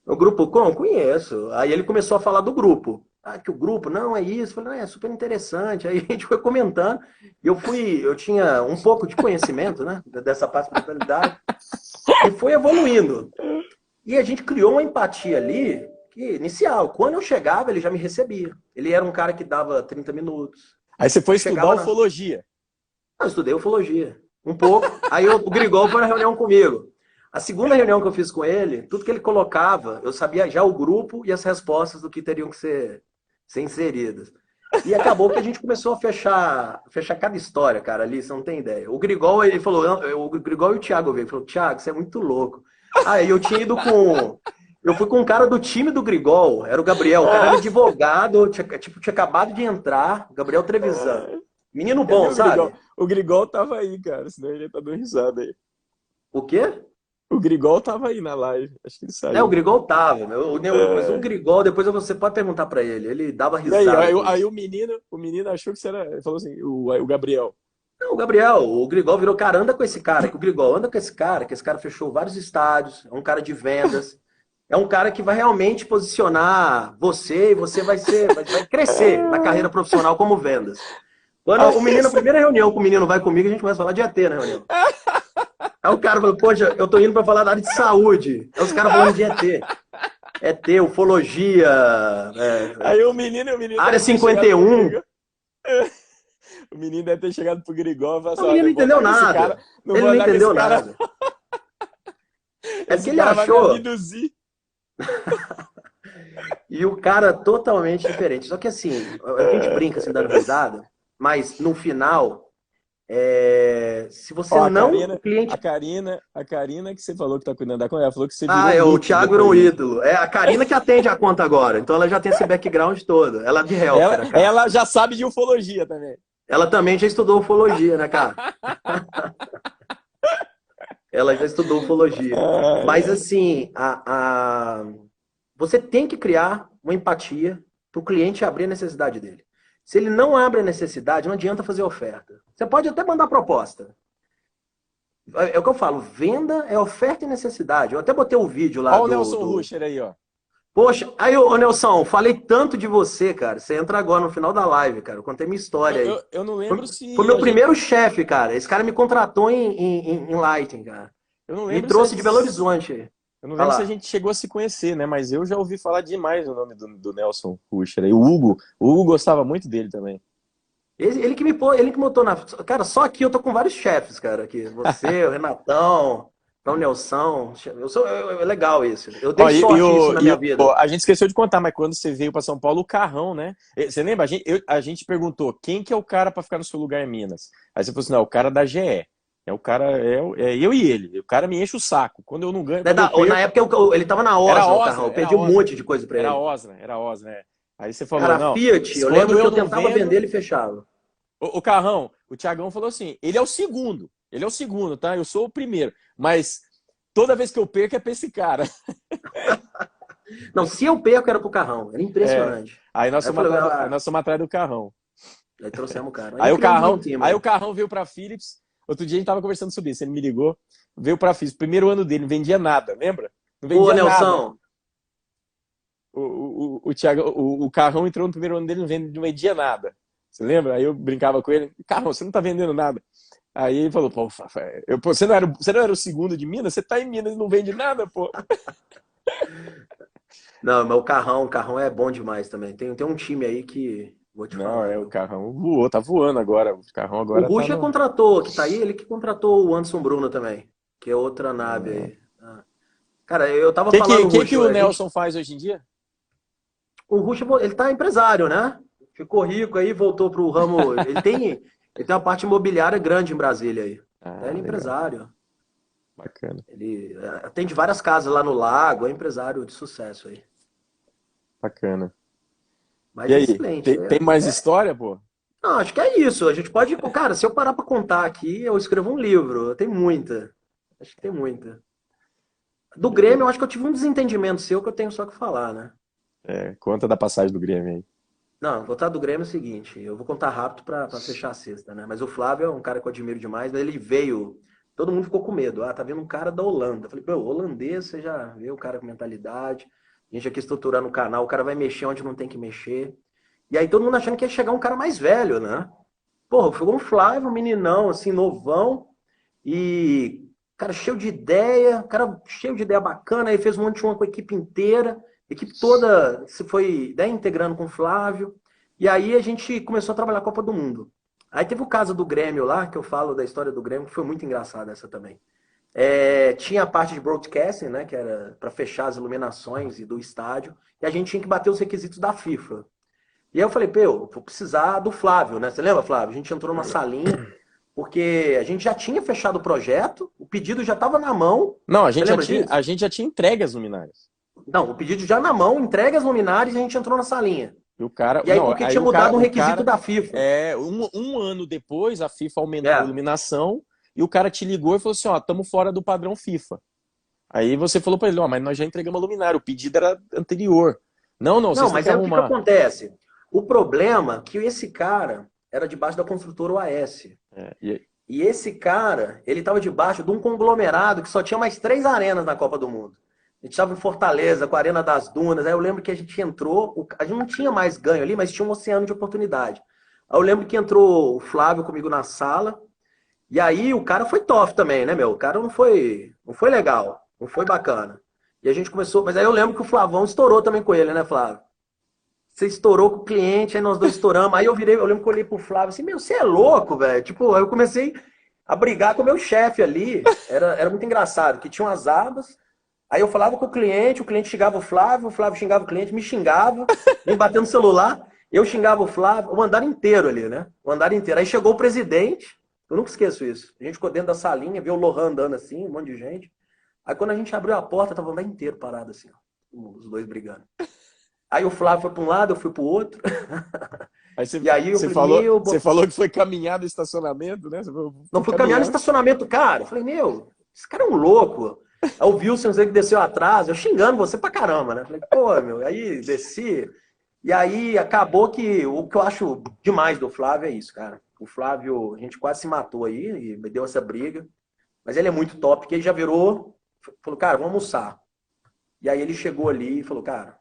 O Grupo Cron? Conheço. Aí ele começou a falar do grupo. Que o grupo, não, é isso. Eu falei, não, é super interessante. Aí a gente foi comentando. E eu tinha um pouco de conhecimento, né, dessa parte de espiritualidade. E foi evoluindo. E a gente criou uma empatia ali, que inicial. Quando eu chegava, ele já me recebia. Ele era um cara que dava 30 minutos. Aí você foi estudar ufologia. Eu estudei ufologia. Um pouco. Aí o Grigol foi na reunião comigo. A segunda reunião que eu fiz com ele, tudo que ele colocava, eu sabia já o grupo e as respostas do que teriam que ser inseridas. E acabou que a gente começou a fechar cada história, cara, ali, você não tem ideia. O Grigol, ele falou, o Grigol e o Thiago veio, falou, Thiago, você é muito louco. Aí eu tinha ido eu fui com um cara do time do Grigol, era o Gabriel, o cara era advogado, tinha acabado de entrar, Gabriel Trevisan. Menino bom, sabe? O Grigol tava aí, cara, senão ele tá dando risada aí. O quê? O Grigol tava aí na live, acho que ele saiu. O Grigol tava, mas o Grigol, depois você pode perguntar pra ele dava risada. Aí o menino achou que você era, ele falou assim, o Gabriel. Não, o Grigol virou, cara, anda com esse cara, que o Grigol anda com esse cara, que esse cara fechou vários estádios, é um cara de vendas, é um cara que vai realmente posicionar você e você vai crescer na carreira profissional como vendas. Quando o menino, a primeira reunião que o menino vai comigo, a gente começa a falar de ET na reunião. Aí o cara falou, poxa, eu tô indo pra falar da área de saúde. Aí os caras falando de ET. ET, ufologia. Aí o menino área 51. O menino deve ter chegado pro Grigol e falado assim, o menino não entendeu nada. Ele não entendeu nada. É que ele achou. E o cara totalmente diferente. Só que assim, a gente brinca assim, dando risada, mas no final, Se você Ó, não... O cliente... A Karina que você falou que tá cuidando da conta, ela falou que você Ah, virou o mito Thiago era depois um disso. ídolo. É a Karina que atende a conta agora. Então ela já tem esse background todo. Ela é de Ela, healthcare, cara. ela já sabe de ufologia também. Ela também já estudou ufologia, né, cara? Ela já estudou ufologia. Ai, Mas ai. assim, você tem que criar uma empatia para o cliente abrir a necessidade dele. Se ele não abre a necessidade, não adianta fazer oferta. Você pode até mandar proposta. É o que eu falo, venda é oferta e necessidade. Eu até botei o vídeo lá Ó o Nelson Rucher aí, ó. Poxa, aí, ô Nelson, falei tanto de você, cara. Você entra agora no final da live, cara. Eu contei minha Eu, história aí. eu, eu não lembro Foi se meu a gente. primeiro chefe, cara. Esse cara me contratou em Lighting, cara. Eu não Me lembro se a trouxe de Belo gente. Horizonte. Eu não Olha lembro se a lá. gente chegou a se conhecer, né? Mas eu já ouvi falar demais o nome do Nelson Rucher aí. O Hugo gostava muito dele também. Ele que me pôs, ele que me botou na. Cara, só aqui eu tô com vários chefes, cara. Aqui. Você, o Renatão, o Nelson. É legal isso. Eu dei Ó, sorte isso na minha vida. a gente esqueceu de contar, mas quando você veio para São Paulo, o Carrão, né? Você lembra? A gente perguntou quem que é o cara para ficar no seu lugar em Minas. Aí você falou assim: não, é o cara da GE. É o cara, é eu e ele. O cara me enche o saco. Quando eu não ganho, quando eu Na perco. época ele tava na Era Osna, o carrão. Osner, Eu era perdi um Osner. monte de coisa pra Era ele. Osner, era Osner. É. Aí você falou: Cara, a não, Fiat, eu quando lembro que eu eu não tentava vender, vendo. ele fechava. O Carrão, o Thiagão falou assim: ele é o segundo. Ele é o segundo, tá? Eu sou o primeiro. Mas toda vez que eu perco é pra esse cara. Não, se eu perco, era pro carrão. Era É. impressionante. Aí nós Aí eu somos falei, atrás aí nós somos atrás do Carrão. aí trouxemos o cara. Aí Aí o criamos um Carrão, time aí o aí. Carrão veio pra Philips. Outro dia a gente tava conversando sobre isso. Ele me ligou, veio pra Philips. Primeiro ano dele, não vendia nada, lembra? Não Ô, vendia nada. Nelson, O Carrão entrou no primeiro ano dele, não vendia nada. Você lembra? Aí eu brincava com ele: Carrão, você não tá vendendo nada. Aí ele falou: pô, você não era o segundo de Minas? Você tá em Minas e não vende nada, pô. não, mas o carrão é bom demais também. Tem um time aí que, vou te Não, falar, o viu? Carrão voou, tá voando agora. O Carrão O agora tá Ruxa no. contratou, que tá aí, ele que contratou o Anderson Bruno também, que é outra nave aí. Ah. Cara, eu tava Que, que, falando, que, que Ruxa, o Nelson faz hoje em dia? o Ruxa, ele tá empresário, né? Ficou rico aí, voltou pro ramo, ele tem uma parte imobiliária grande em Brasília aí. Ah, Ele é legal, empresário. bacana, Ele atende várias casas lá no Lago, é empresário de sucesso aí. bacana. E Mas aí, excelente. tem mais história, pô? Não, acho que é isso. A gente pode. Cara, se eu parar pra contar aqui, eu escrevo um livro. Tem muita. Acho que tem muita. Do Grêmio, eu Beleza. acho que eu tive um desentendimento seu que eu tenho só que falar, né? É, conta da passagem do Grêmio aí. Não, contar do Grêmio é o seguinte. Eu vou contar rápido pra fechar a sexta, né? Mas o Flávio é um cara que eu admiro demais. Mas ele veio. Todo mundo ficou com medo. Ah, tá vendo um cara da Holanda. Eu falei, pô, holandês, você já vê o cara com mentalidade. A gente aqui estruturando o canal, o cara vai mexer onde não tem que mexer. E aí todo mundo achando que ia chegar um cara mais velho, né? Porra, chegou um Flávio, um meninão, assim, novão, e, cara, cheio de ideia, cara cheio de ideia bacana, aí fez um monte de uma com a equipe inteira, a equipe toda se foi, né, integrando com o Flávio, e aí a gente começou a trabalhar a Copa do Mundo. Aí teve o caso do Grêmio lá, que eu falo da história do Grêmio, que foi muito engraçada essa também. Tinha a parte de broadcasting, né, que era para fechar as iluminações e do estádio, e a gente tinha que bater os requisitos da FIFA. E aí eu falei, pô, eu vou precisar do Flávio, né? Você lembra, Flávio? A gente entrou numa salinha, porque a gente já tinha fechado o projeto, o pedido já estava na mão. Não, Você lembra a disso? gente já tinha entregue as luminárias. Não, o pedido já na mão, entregue as luminárias e a gente entrou na salinha. E o cara, E aí, não, porque tinha mudado um requisito da FIFA. um ano depois, a FIFA aumentou a É. iluminação e o cara te ligou e falou assim: ó, estamos fora do padrão FIFA. Aí você falou para ele: ó, mas nós já entregamos a luminária, o pedido era anterior. Não, não, Não, vocês têm mas que aí o que arrumar. acontece? O problema é que esse cara era debaixo da construtora OAS. É, E esse cara, ele estava debaixo de um conglomerado que só tinha mais 3 arenas na Copa do Mundo. A gente estava em Fortaleza, com a Arena das Dunas. Aí eu lembro que a gente entrou, a gente não tinha mais ganho ali, mas tinha um oceano de oportunidade. Aí eu lembro que entrou o Flávio comigo na sala. E aí o cara foi tough também, né, meu? O cara não foi legal, não foi bacana. E a gente começou, mas aí eu lembro que o Flavão estourou também com ele, né, Flávio? Você estourou com o cliente, aí nós dois estouramos. Aí eu lembro que eu olhei pro Flávio assim, meu, você é louco, velho. Tipo, aí eu comecei a brigar com o meu chefe ali. Era muito engraçado, que tinha umas abas. Aí eu falava com o cliente xingava o Flávio xingava o cliente, me xingava, me batendo no celular. Eu xingava o Flávio, o andar inteiro ali, né? O andar inteiro. Aí chegou o presidente. Eu nunca esqueço isso. A gente ficou dentro da salinha, viu o Lohan andando assim, um monte de gente. Aí quando a gente abriu a porta, tava o andar inteiro parado assim, ó, os dois brigando. Aí o Flávio foi para um lado, eu fui pro outro. Aí E aí eu falei, meu, você falou que foi caminhar do estacionamento, né? Você falou, não fui caminhar no estacionamento, cara. Eu falei, meu, esse cara é um louco. Aí o Wilson que desceu atrás, eu xingando você pra caramba, né? Falei, pô, meu, aí desci. E aí acabou que o que eu acho demais do Flávio é isso, cara. O Flávio, a gente quase se matou aí, e deu essa briga. Mas ele é muito top, que ele já virou, falou, cara, vamos almoçar. E aí ele chegou ali e falou, cara,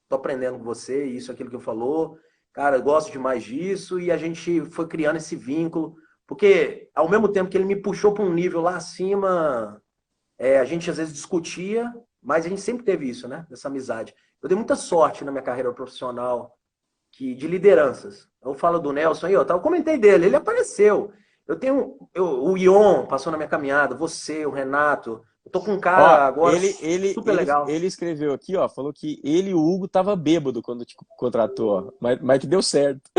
tô aprendendo com você, isso, aquilo que eu falou. Cara, eu gosto demais disso. E a gente foi criando esse vínculo. Porque ao mesmo tempo que ele me puxou para um nível lá acima, a gente às vezes discutia, mas a gente sempre teve isso, né? Essa amizade. Eu dei muita sorte na minha carreira profissional de lideranças. Eu falo do Nelson aí, eu comentei dele, ele apareceu. O Ion passou na minha caminhada, você, o Renato. Eu tô com um Ó, cara agora super legal. ele escreveu aqui, ó, falou que ele e o Hugo tava bêbado quando te contratou, ó, mas que deu certo.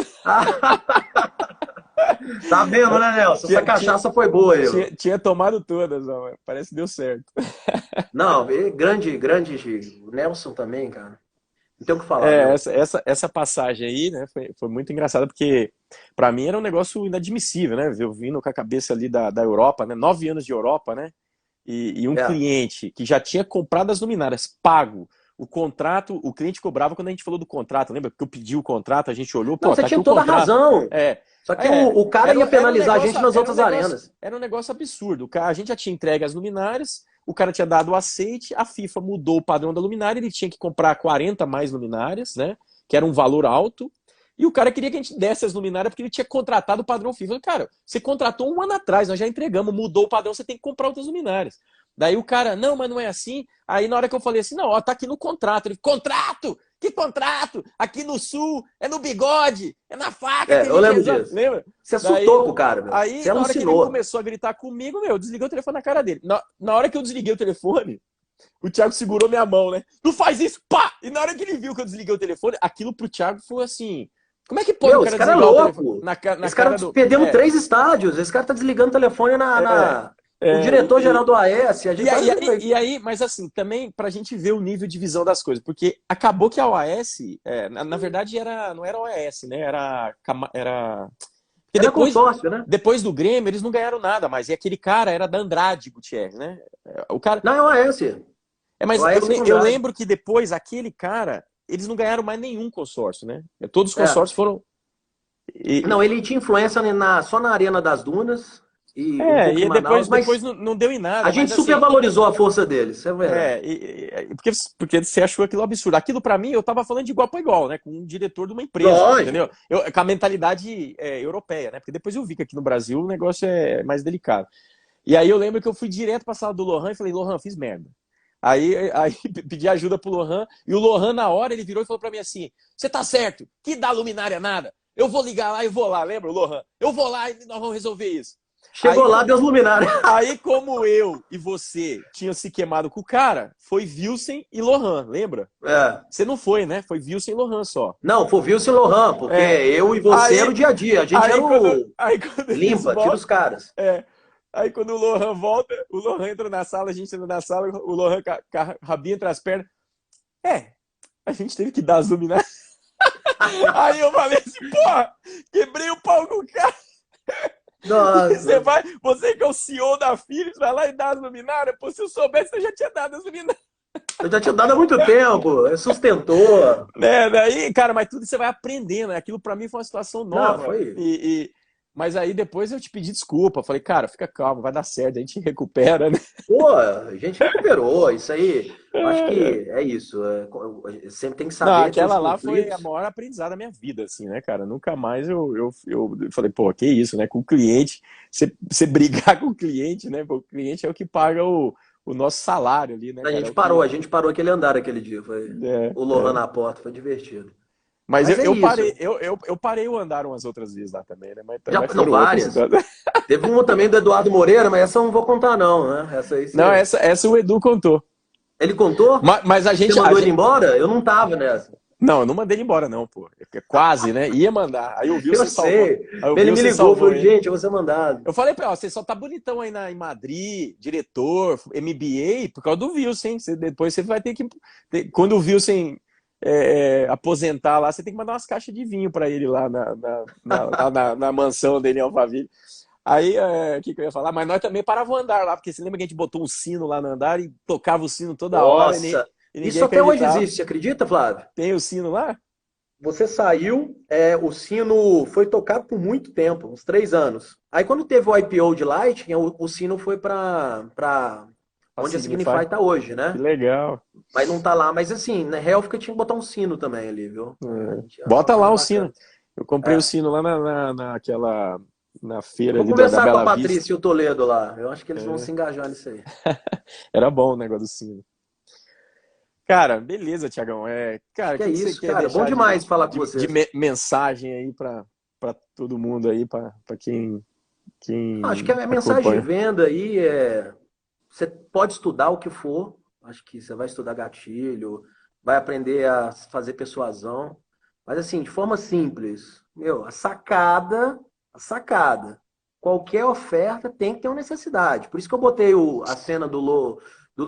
Tá vendo, né, Nelson? Essa cachaça foi boa, eu. Tinha tomado todas, ó, parece que deu certo. Não, grande, grande, o Nelson também, cara. Não tem o que falar, não. Essa passagem aí, né, foi muito engraçada, porque pra mim era um negócio inadmissível, né, eu vindo com a cabeça ali da Europa, né, 9 anos de Europa, né, e um cliente que já tinha comprado as luminárias, pago, o contrato, o cliente cobrava quando a gente falou do contrato, lembra? Porque eu pedi o contrato, a gente olhou, pô, não, você tá aqui tinha o toda a contrato. razão. Só que o cara ia penalizar a gente nas outras arenas. Era um negócio absurdo. A gente já tinha entregue as luminárias, o cara tinha dado o aceite, a FIFA mudou o padrão da luminária, ele tinha que comprar 40 mais luminárias, né? Que era um valor alto. E o cara queria que a gente desse as luminárias porque ele tinha contratado o padrão FIFA. Eu falei, cara, você contratou um ano atrás, nós já entregamos, mudou o padrão, você tem que comprar outras luminárias. Daí o cara, não, mas não é assim. Aí na hora que eu falei assim, não, ó, tá aqui no contrato. Ele, contrato? Que contrato? Aqui no Sul, é no bigode, é na faca. Eu lembro disso. Lembra? Você assustou com o cara, meu. Aí, você na hora que ele alucinou. começou a gritar comigo, meu, eu desliguei o telefone na cara dele. Na hora que eu desliguei o telefone, o Thiago segurou minha mão, né? Não faz isso, pá! E na hora que ele viu que eu desliguei o telefone, aquilo pro Thiago foi assim... Como é que pode o cara desligar o telefone? Esse cara perdendo 3 estádios. Esse cara tá desligando o telefone o diretor-geral do AES. E aí, mas assim, também pra gente ver o nível de visão das coisas, porque acabou que a OAS, na verdade, não era a OAS, né? Era consórcio, né? Depois do Grêmio, eles não ganharam nada mais. E aquele cara era da Andrade Gutierrez, né? O cara... Não, é o AES. Mas eu lembro que depois, aquele cara, eles não ganharam mais nenhum consórcio, né? Todos os consórcios foram... Não, ele tinha influência só na Arena das Dunas... E depois não deu em nada. A gente supervalorizou a força deles, é verdade. Porque você achou aquilo absurdo. Aquilo pra mim, eu tava falando de igual para igual, né? Com um diretor de uma empresa, entendeu? Com a mentalidade europeia, né? Porque depois eu vi que aqui no Brasil o negócio é mais delicado. E aí eu lembro que eu fui direto pra sala do Lohan e falei, Lohan, fiz merda. Aí pedi ajuda pro Lohan, e o Lohan na hora ele virou e falou pra mim assim, você tá certo, que dá luminária nada. Eu vou ligar lá e vou lá, lembra, Lohan? Eu vou lá e nós vamos resolver isso. Chegou lá, Deus luminária. Aí, como eu e você tinham se queimado com o cara, foi Wilson e Lohan, lembra? Você não foi, né? Foi Wilson e Lohan só. Não, foi Wilson e Lohan, porque eu e você era o dia a dia. A gente era quando limpa, tira os caras. Aí quando o Lohan volta, o Lohan entra na sala, a gente entra na sala, o Lohan com a rabinha entre as pernas. A gente teve que dar as luminárias. Aí eu falei assim, porra, quebrei o pau com o cara. Nossa. Você que é o CEO da Philips, vai lá e dá as luminárias. Pô, se eu soubesse, eu já tinha dado as luminárias. Eu já tinha dado há muito tempo, sustentou. Daí, cara, mas tudo você vai aprendendo. Aquilo pra mim foi uma situação nova. Não, foi. Mas aí depois eu te pedi desculpa. Falei, cara, fica calmo, vai dar certo, a gente recupera, né? Pô, a gente recuperou, isso aí. Eu acho que é isso. Sempre tem que saber. Não, aquela lá foi a maior aprendizado da minha vida, assim, né, cara? Nunca mais eu falei, pô, que isso, né? Com o cliente, você brigar com o cliente, né? O cliente é o que paga o nosso salário ali, né? A gente parou aquele andar aquele dia. Foi o Lohan na porta, foi divertido. Mas eu parei o andar umas outras vezes lá também, né? Mas foram várias. Teve uma também do Eduardo Moreira, mas essa eu não vou contar, não, né? Essa aí. Não, essa o Edu contou. Ele contou? Mas a gente. Você mandou ele embora? Eu não tava nessa. Não, eu não mandei ele embora, não, pô. Quase, né? Ia mandar. Aí o Eu Wilson salvou. sei. Aí o Ele me Wilson ligou, salvou falou, ele. gente, eu vou ser mandado. Eu falei pra ele, ó, você só tá bonitão aí em Madrid, diretor, MBA, por causa do Wilson, hein? Depois você vai ter que. Quando o Wilson aposentar lá, você tem que mandar umas caixas de vinho pra ele lá na mansão dele em Alphaville. Aí, o que eu ia falar? Mas nós também parávamos andar lá, porque você lembra que a gente botou um sino lá no andar e tocava o sino toda hora Nossa, e ninguém isso até hoje acreditava. existe, você acredita, Flávio? Tem o sino lá? Você saiu, o sino foi tocado por muito tempo, uns 3 anos. Aí quando teve o IPO de Lightning, o sino foi para A onde a Signify. Signify está hoje, Que né? legal. Mas não tá lá. Mas assim, na Helfica tinha que botar um sino também ali, viu? A É. gente ia Bota tocar lá o bacana. sino. Eu comprei o É. sino lá na Eu feira vou ali da conversar com a Bela Vista. Patrícia e o Toledo lá. Eu acho que eles vão É. se engajar nisso aí. Era bom o negócio do sino. Cara, beleza, Tiagão. Cara, o Que é que você isso, quer cara. Bom deixar demais falar com vocês. mensagem aí para todo mundo aí, para Acho que quem a mensagem de acompanha? venda aí é: você pode estudar o que for. Acho que você vai estudar gatilho, vai aprender a fazer persuasão. Mas assim, de forma simples. Meu, a sacada. Qualquer oferta tem que ter uma necessidade. Por isso que eu botei a cena do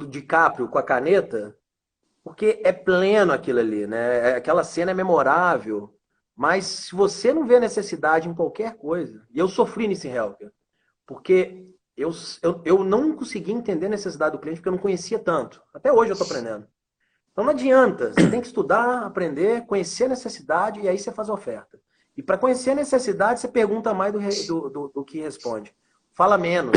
DiCaprio com a caneta, porque é pleno aquilo ali, né? Aquela cena é memorável. Mas se você não vê necessidade em qualquer coisa, e eu sofri nesse Helker, porque eu não consegui entender a necessidade do cliente porque eu não conhecia tanto. Até hoje eu estou aprendendo. Então não adianta, você tem que estudar, aprender, conhecer a necessidade e aí você faz a oferta. E para conhecer a necessidade, você pergunta mais do que responde. Fala menos,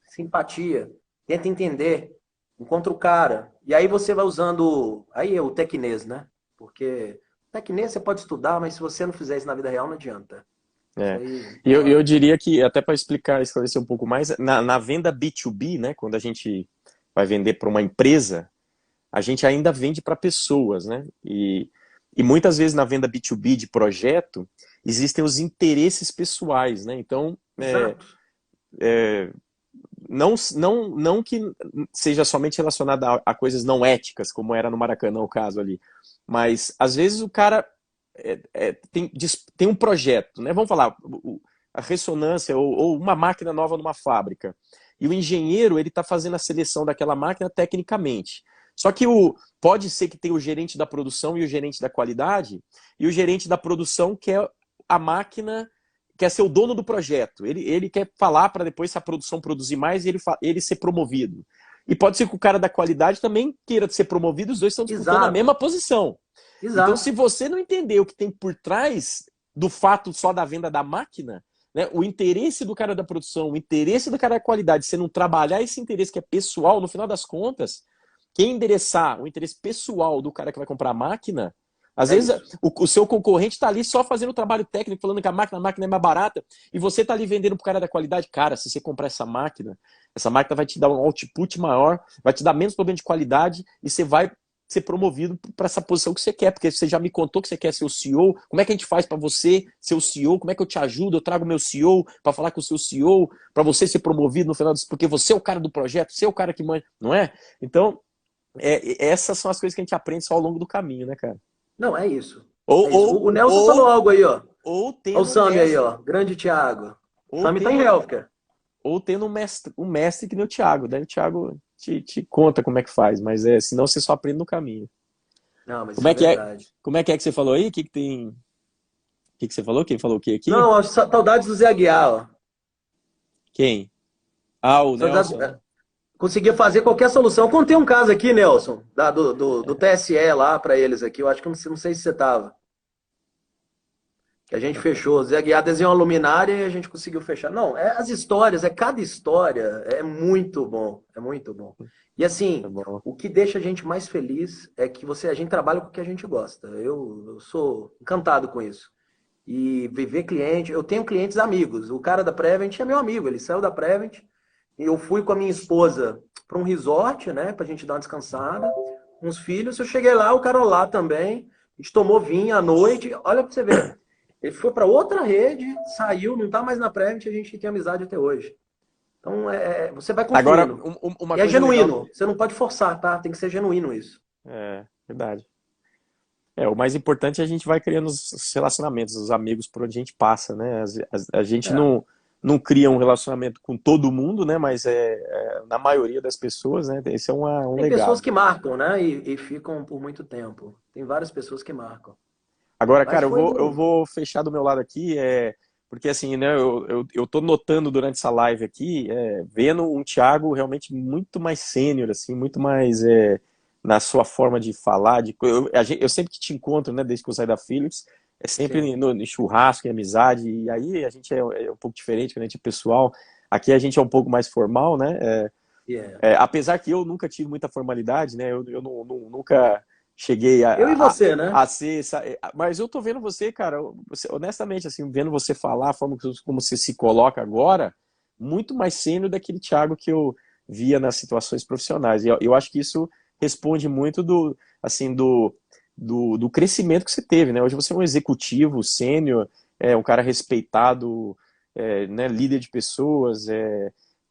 simpatia, tenta entender, encontra o cara. E aí você vai usando, aí é o tecnês, né? Porque tecnês você pode estudar, mas se você não fizer isso na vida real, não adianta. Isso É. aí E eu diria que, até para explicar, esclarecer um pouco mais, na venda B2B, né, quando a gente vai vender para uma empresa, a gente ainda vende para pessoas, né? E muitas vezes na venda B2B de projeto, existem os interesses pessoais, né? Então, Exato. não que seja somente relacionado a coisas não éticas, como era no Maracanã o caso ali, mas às vezes o cara tem um projeto, né? Vamos falar, a ressonância ou uma máquina nova numa fábrica, e o engenheiro ele está fazendo a seleção daquela máquina tecnicamente. Só que pode ser que tenha o gerente da produção e o gerente da qualidade, e o gerente da produção quer a máquina, quer ser o dono do projeto. Ele quer falar para depois, se a produção produzir mais, ele ser promovido. E pode ser que o cara da qualidade também queira ser promovido, os dois estão disputando a Exato. mesma posição. Então, se Exato. você não entender o que tem por trás do fato só da venda da máquina, né, o interesse do cara da produção, o interesse do cara da qualidade, você não trabalhar esse interesse que é pessoal, no final das contas, quem endereçar o interesse pessoal do cara que vai comprar a máquina, às vezes Isso. o seu concorrente está ali só fazendo o trabalho técnico, falando que a máquina é mais barata, e você está ali vendendo para o cara da qualidade. Cara, se você comprar essa máquina vai te dar um output maior, vai te dar menos problema de qualidade, e você vai ser promovido para essa posição que você quer, porque você já me contou que você quer ser o CEO, como é que a gente faz para você ser o CEO, como é que eu te ajudo, eu trago meu CEO para falar com o seu CEO, para você ser promovido no final disso, porque você é o cara do projeto, você é o cara que manda, não é? Então, essas são as coisas que a gente aprende só ao longo do caminho, né, cara? Não, é isso. Ou, É isso. ou, O Nelson falou ou, algo aí, ó. ou Olha o tendo um Sami aí, mestre, ó. Grande Thiago. ou Sami tá em tendo, Healthcare. ou tendo um mestre que nem o Thiago. Daí o Thiago te conta como é que faz, mas senão você só aprende no caminho. Não, mas Como isso é é que é, verdade. como é que você falou aí? O que tem? O que você falou? Quem falou o que aqui? Não, ó, saudades do Zé Aguiar, ó. Quem? Ah, o Saudades, Nelson, né? conseguia fazer qualquer solução. Eu contei um caso aqui, Nelson, do TSE lá pra eles aqui. Eu acho que não sei se você tava. Que a gente fechou. Zé Aguiar desenhou uma luminária e a gente conseguiu fechar. Não, as histórias, cada história é muito bom. É muito bom. E Tá assim, bom. o que deixa a gente mais feliz é que a gente trabalha com o que a gente gosta. Eu sou encantado com isso. E viver cliente, eu tenho clientes amigos. O cara da Prevent é meu amigo, ele saiu da Prevent. E eu fui com a minha esposa para um resort, né, pra gente dar uma descansada. Com os filhos, eu cheguei lá, o cara lá também. A gente tomou vinho à noite. Olha pra você ver. Ele foi para outra rede, saiu, não tá mais na Prevent, a gente tem amizade até hoje. Então, você vai Agora, construindo. uma E é coisa legal. genuíno. Você não pode forçar, tá? Tem que ser genuíno isso. Verdade. O mais importante é a gente vai criando os relacionamentos, os amigos por onde a gente passa, né? A gente É. não cria um relacionamento com todo mundo, né? Mas na maioria das pessoas, né? Esse é um Tem pessoas legado. que marcam, né? E ficam por muito tempo. Tem várias pessoas que marcam. Agora, Mas cara, foi. eu vou fechar do meu lado aqui, porque assim, né, eu tô notando durante essa live aqui, vendo um Thiago realmente muito mais sênior, assim, muito mais na sua forma de falar, eu sempre que te encontro, né, desde que eu saí da Philips, é sempre Sim. no churrasco, em amizade, e aí a gente é um pouco diferente, quando a gente é pessoal, aqui a gente é um pouco mais formal, né, Yeah. apesar que eu nunca tive muita formalidade, né? Eu nunca cheguei Eu e você, né? a ser. Mas eu tô vendo você, cara, honestamente, assim, vendo você falar, a forma como você se coloca agora, muito mais sênior daquele Thiago que eu via nas situações profissionais. E eu acho que isso responde muito assim, do crescimento que você teve, né? Hoje você é um executivo sênior, um cara respeitado, né, líder de pessoas,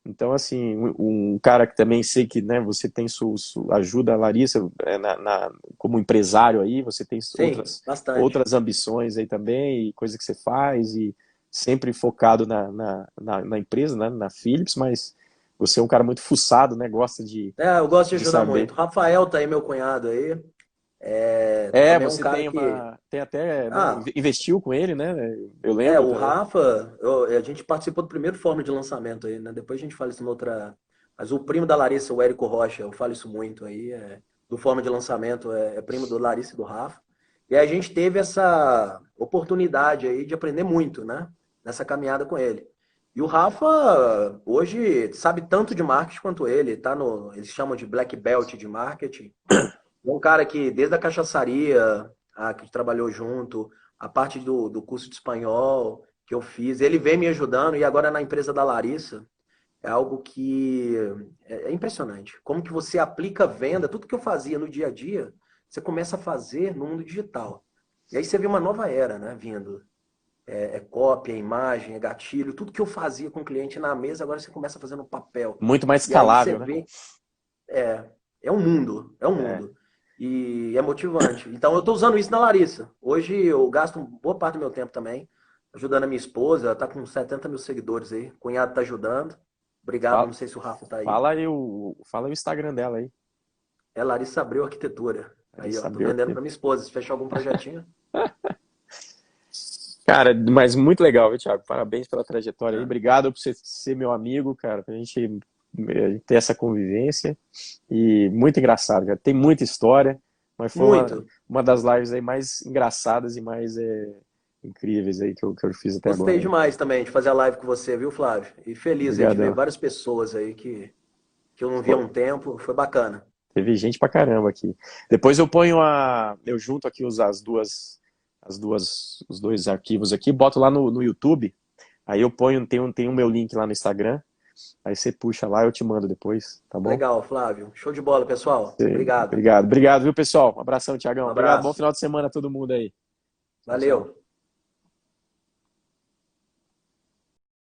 então, assim, um cara que também sei que, né, você tem ajuda a Larissa como empresário aí, você tem Sim, bastante. outras ambições aí também, e coisa que você faz, e sempre focado na empresa, né, na Philips, mas você é um cara muito fuçado, né, gosta Eu gosto de de ajudar saber. muito. Rafael tá aí, meu cunhado aí. Também é um Você cara tem que. tem até, né, Ah, investiu com ele, né, eu lembro o também. Rafa, a gente participou do primeiro fórum de lançamento aí, né? Depois a gente fala isso numa outra. Mas o primo da Larissa, o Érico Rocha, eu falo isso muito aí, do fórum de lançamento, é primo do Larissa e do Rafa. E aí a gente teve essa oportunidade aí de aprender muito, né? Nessa caminhada com ele. E o Rafa, hoje, sabe tanto de marketing quanto ele, tá no. Eles chamam de Black Belt de marketing. É um cara que, desde a cachaçaria, que trabalhou junto, a parte do curso de espanhol que eu fiz, ele vem me ajudando e agora na empresa da Larissa, é algo que é impressionante. Como que você aplica venda, tudo que eu fazia no dia a dia, você começa a fazer no mundo digital. E aí você vê uma nova era, né, vindo. É cópia, é imagem, é gatilho, tudo que eu fazia com o cliente na mesa, agora você começa a fazer no papel. Muito mais E aí você escalável, né? vê é um mundo, é um É, mundo. E é motivante. Então eu estou usando isso na Larissa. Hoje eu gasto boa parte do meu tempo também ajudando a minha esposa. Ela tá com 70 mil seguidores aí. O cunhado tá ajudando. Obrigado. fala, Não sei se o Rafa tá aí. fala o Instagram dela aí, É Larissa Abreu Arquitetura. aí Aí, ó, tô saber o vendendo que. para minha esposa. Se fechar algum projetinho. Cara, mas muito legal, viu, Thiago? Parabéns pela trajetória aí. É. Obrigado por você ser meu amigo, cara, pra gente ter essa convivência. E muito engraçado, cara. Tem muita história, mas foi Muito. uma das lives aí mais engraçadas e mais incríveis aí que eu fiz até Gostei agora. demais também de fazer a live com você, viu, Flávio? E feliz aí de ver Obrigadão. várias pessoas aí que eu não via há Pô, um tempo. Foi bacana. teve gente pra caramba aqui. Depois eu ponho eu junto aqui os dois arquivos aqui, boto lá no YouTube. Aí eu ponho, tem o meu link lá no Instagram. Aí você puxa lá, eu te mando depois, tá bom? Legal, Flávio. Show de bola, pessoal. Obrigado. Obrigado, obrigado, viu, pessoal? Um abração, Um Tiagão. Obrigado, bom abraço. final de semana a todo mundo aí. Tchau, Valeu. tchau.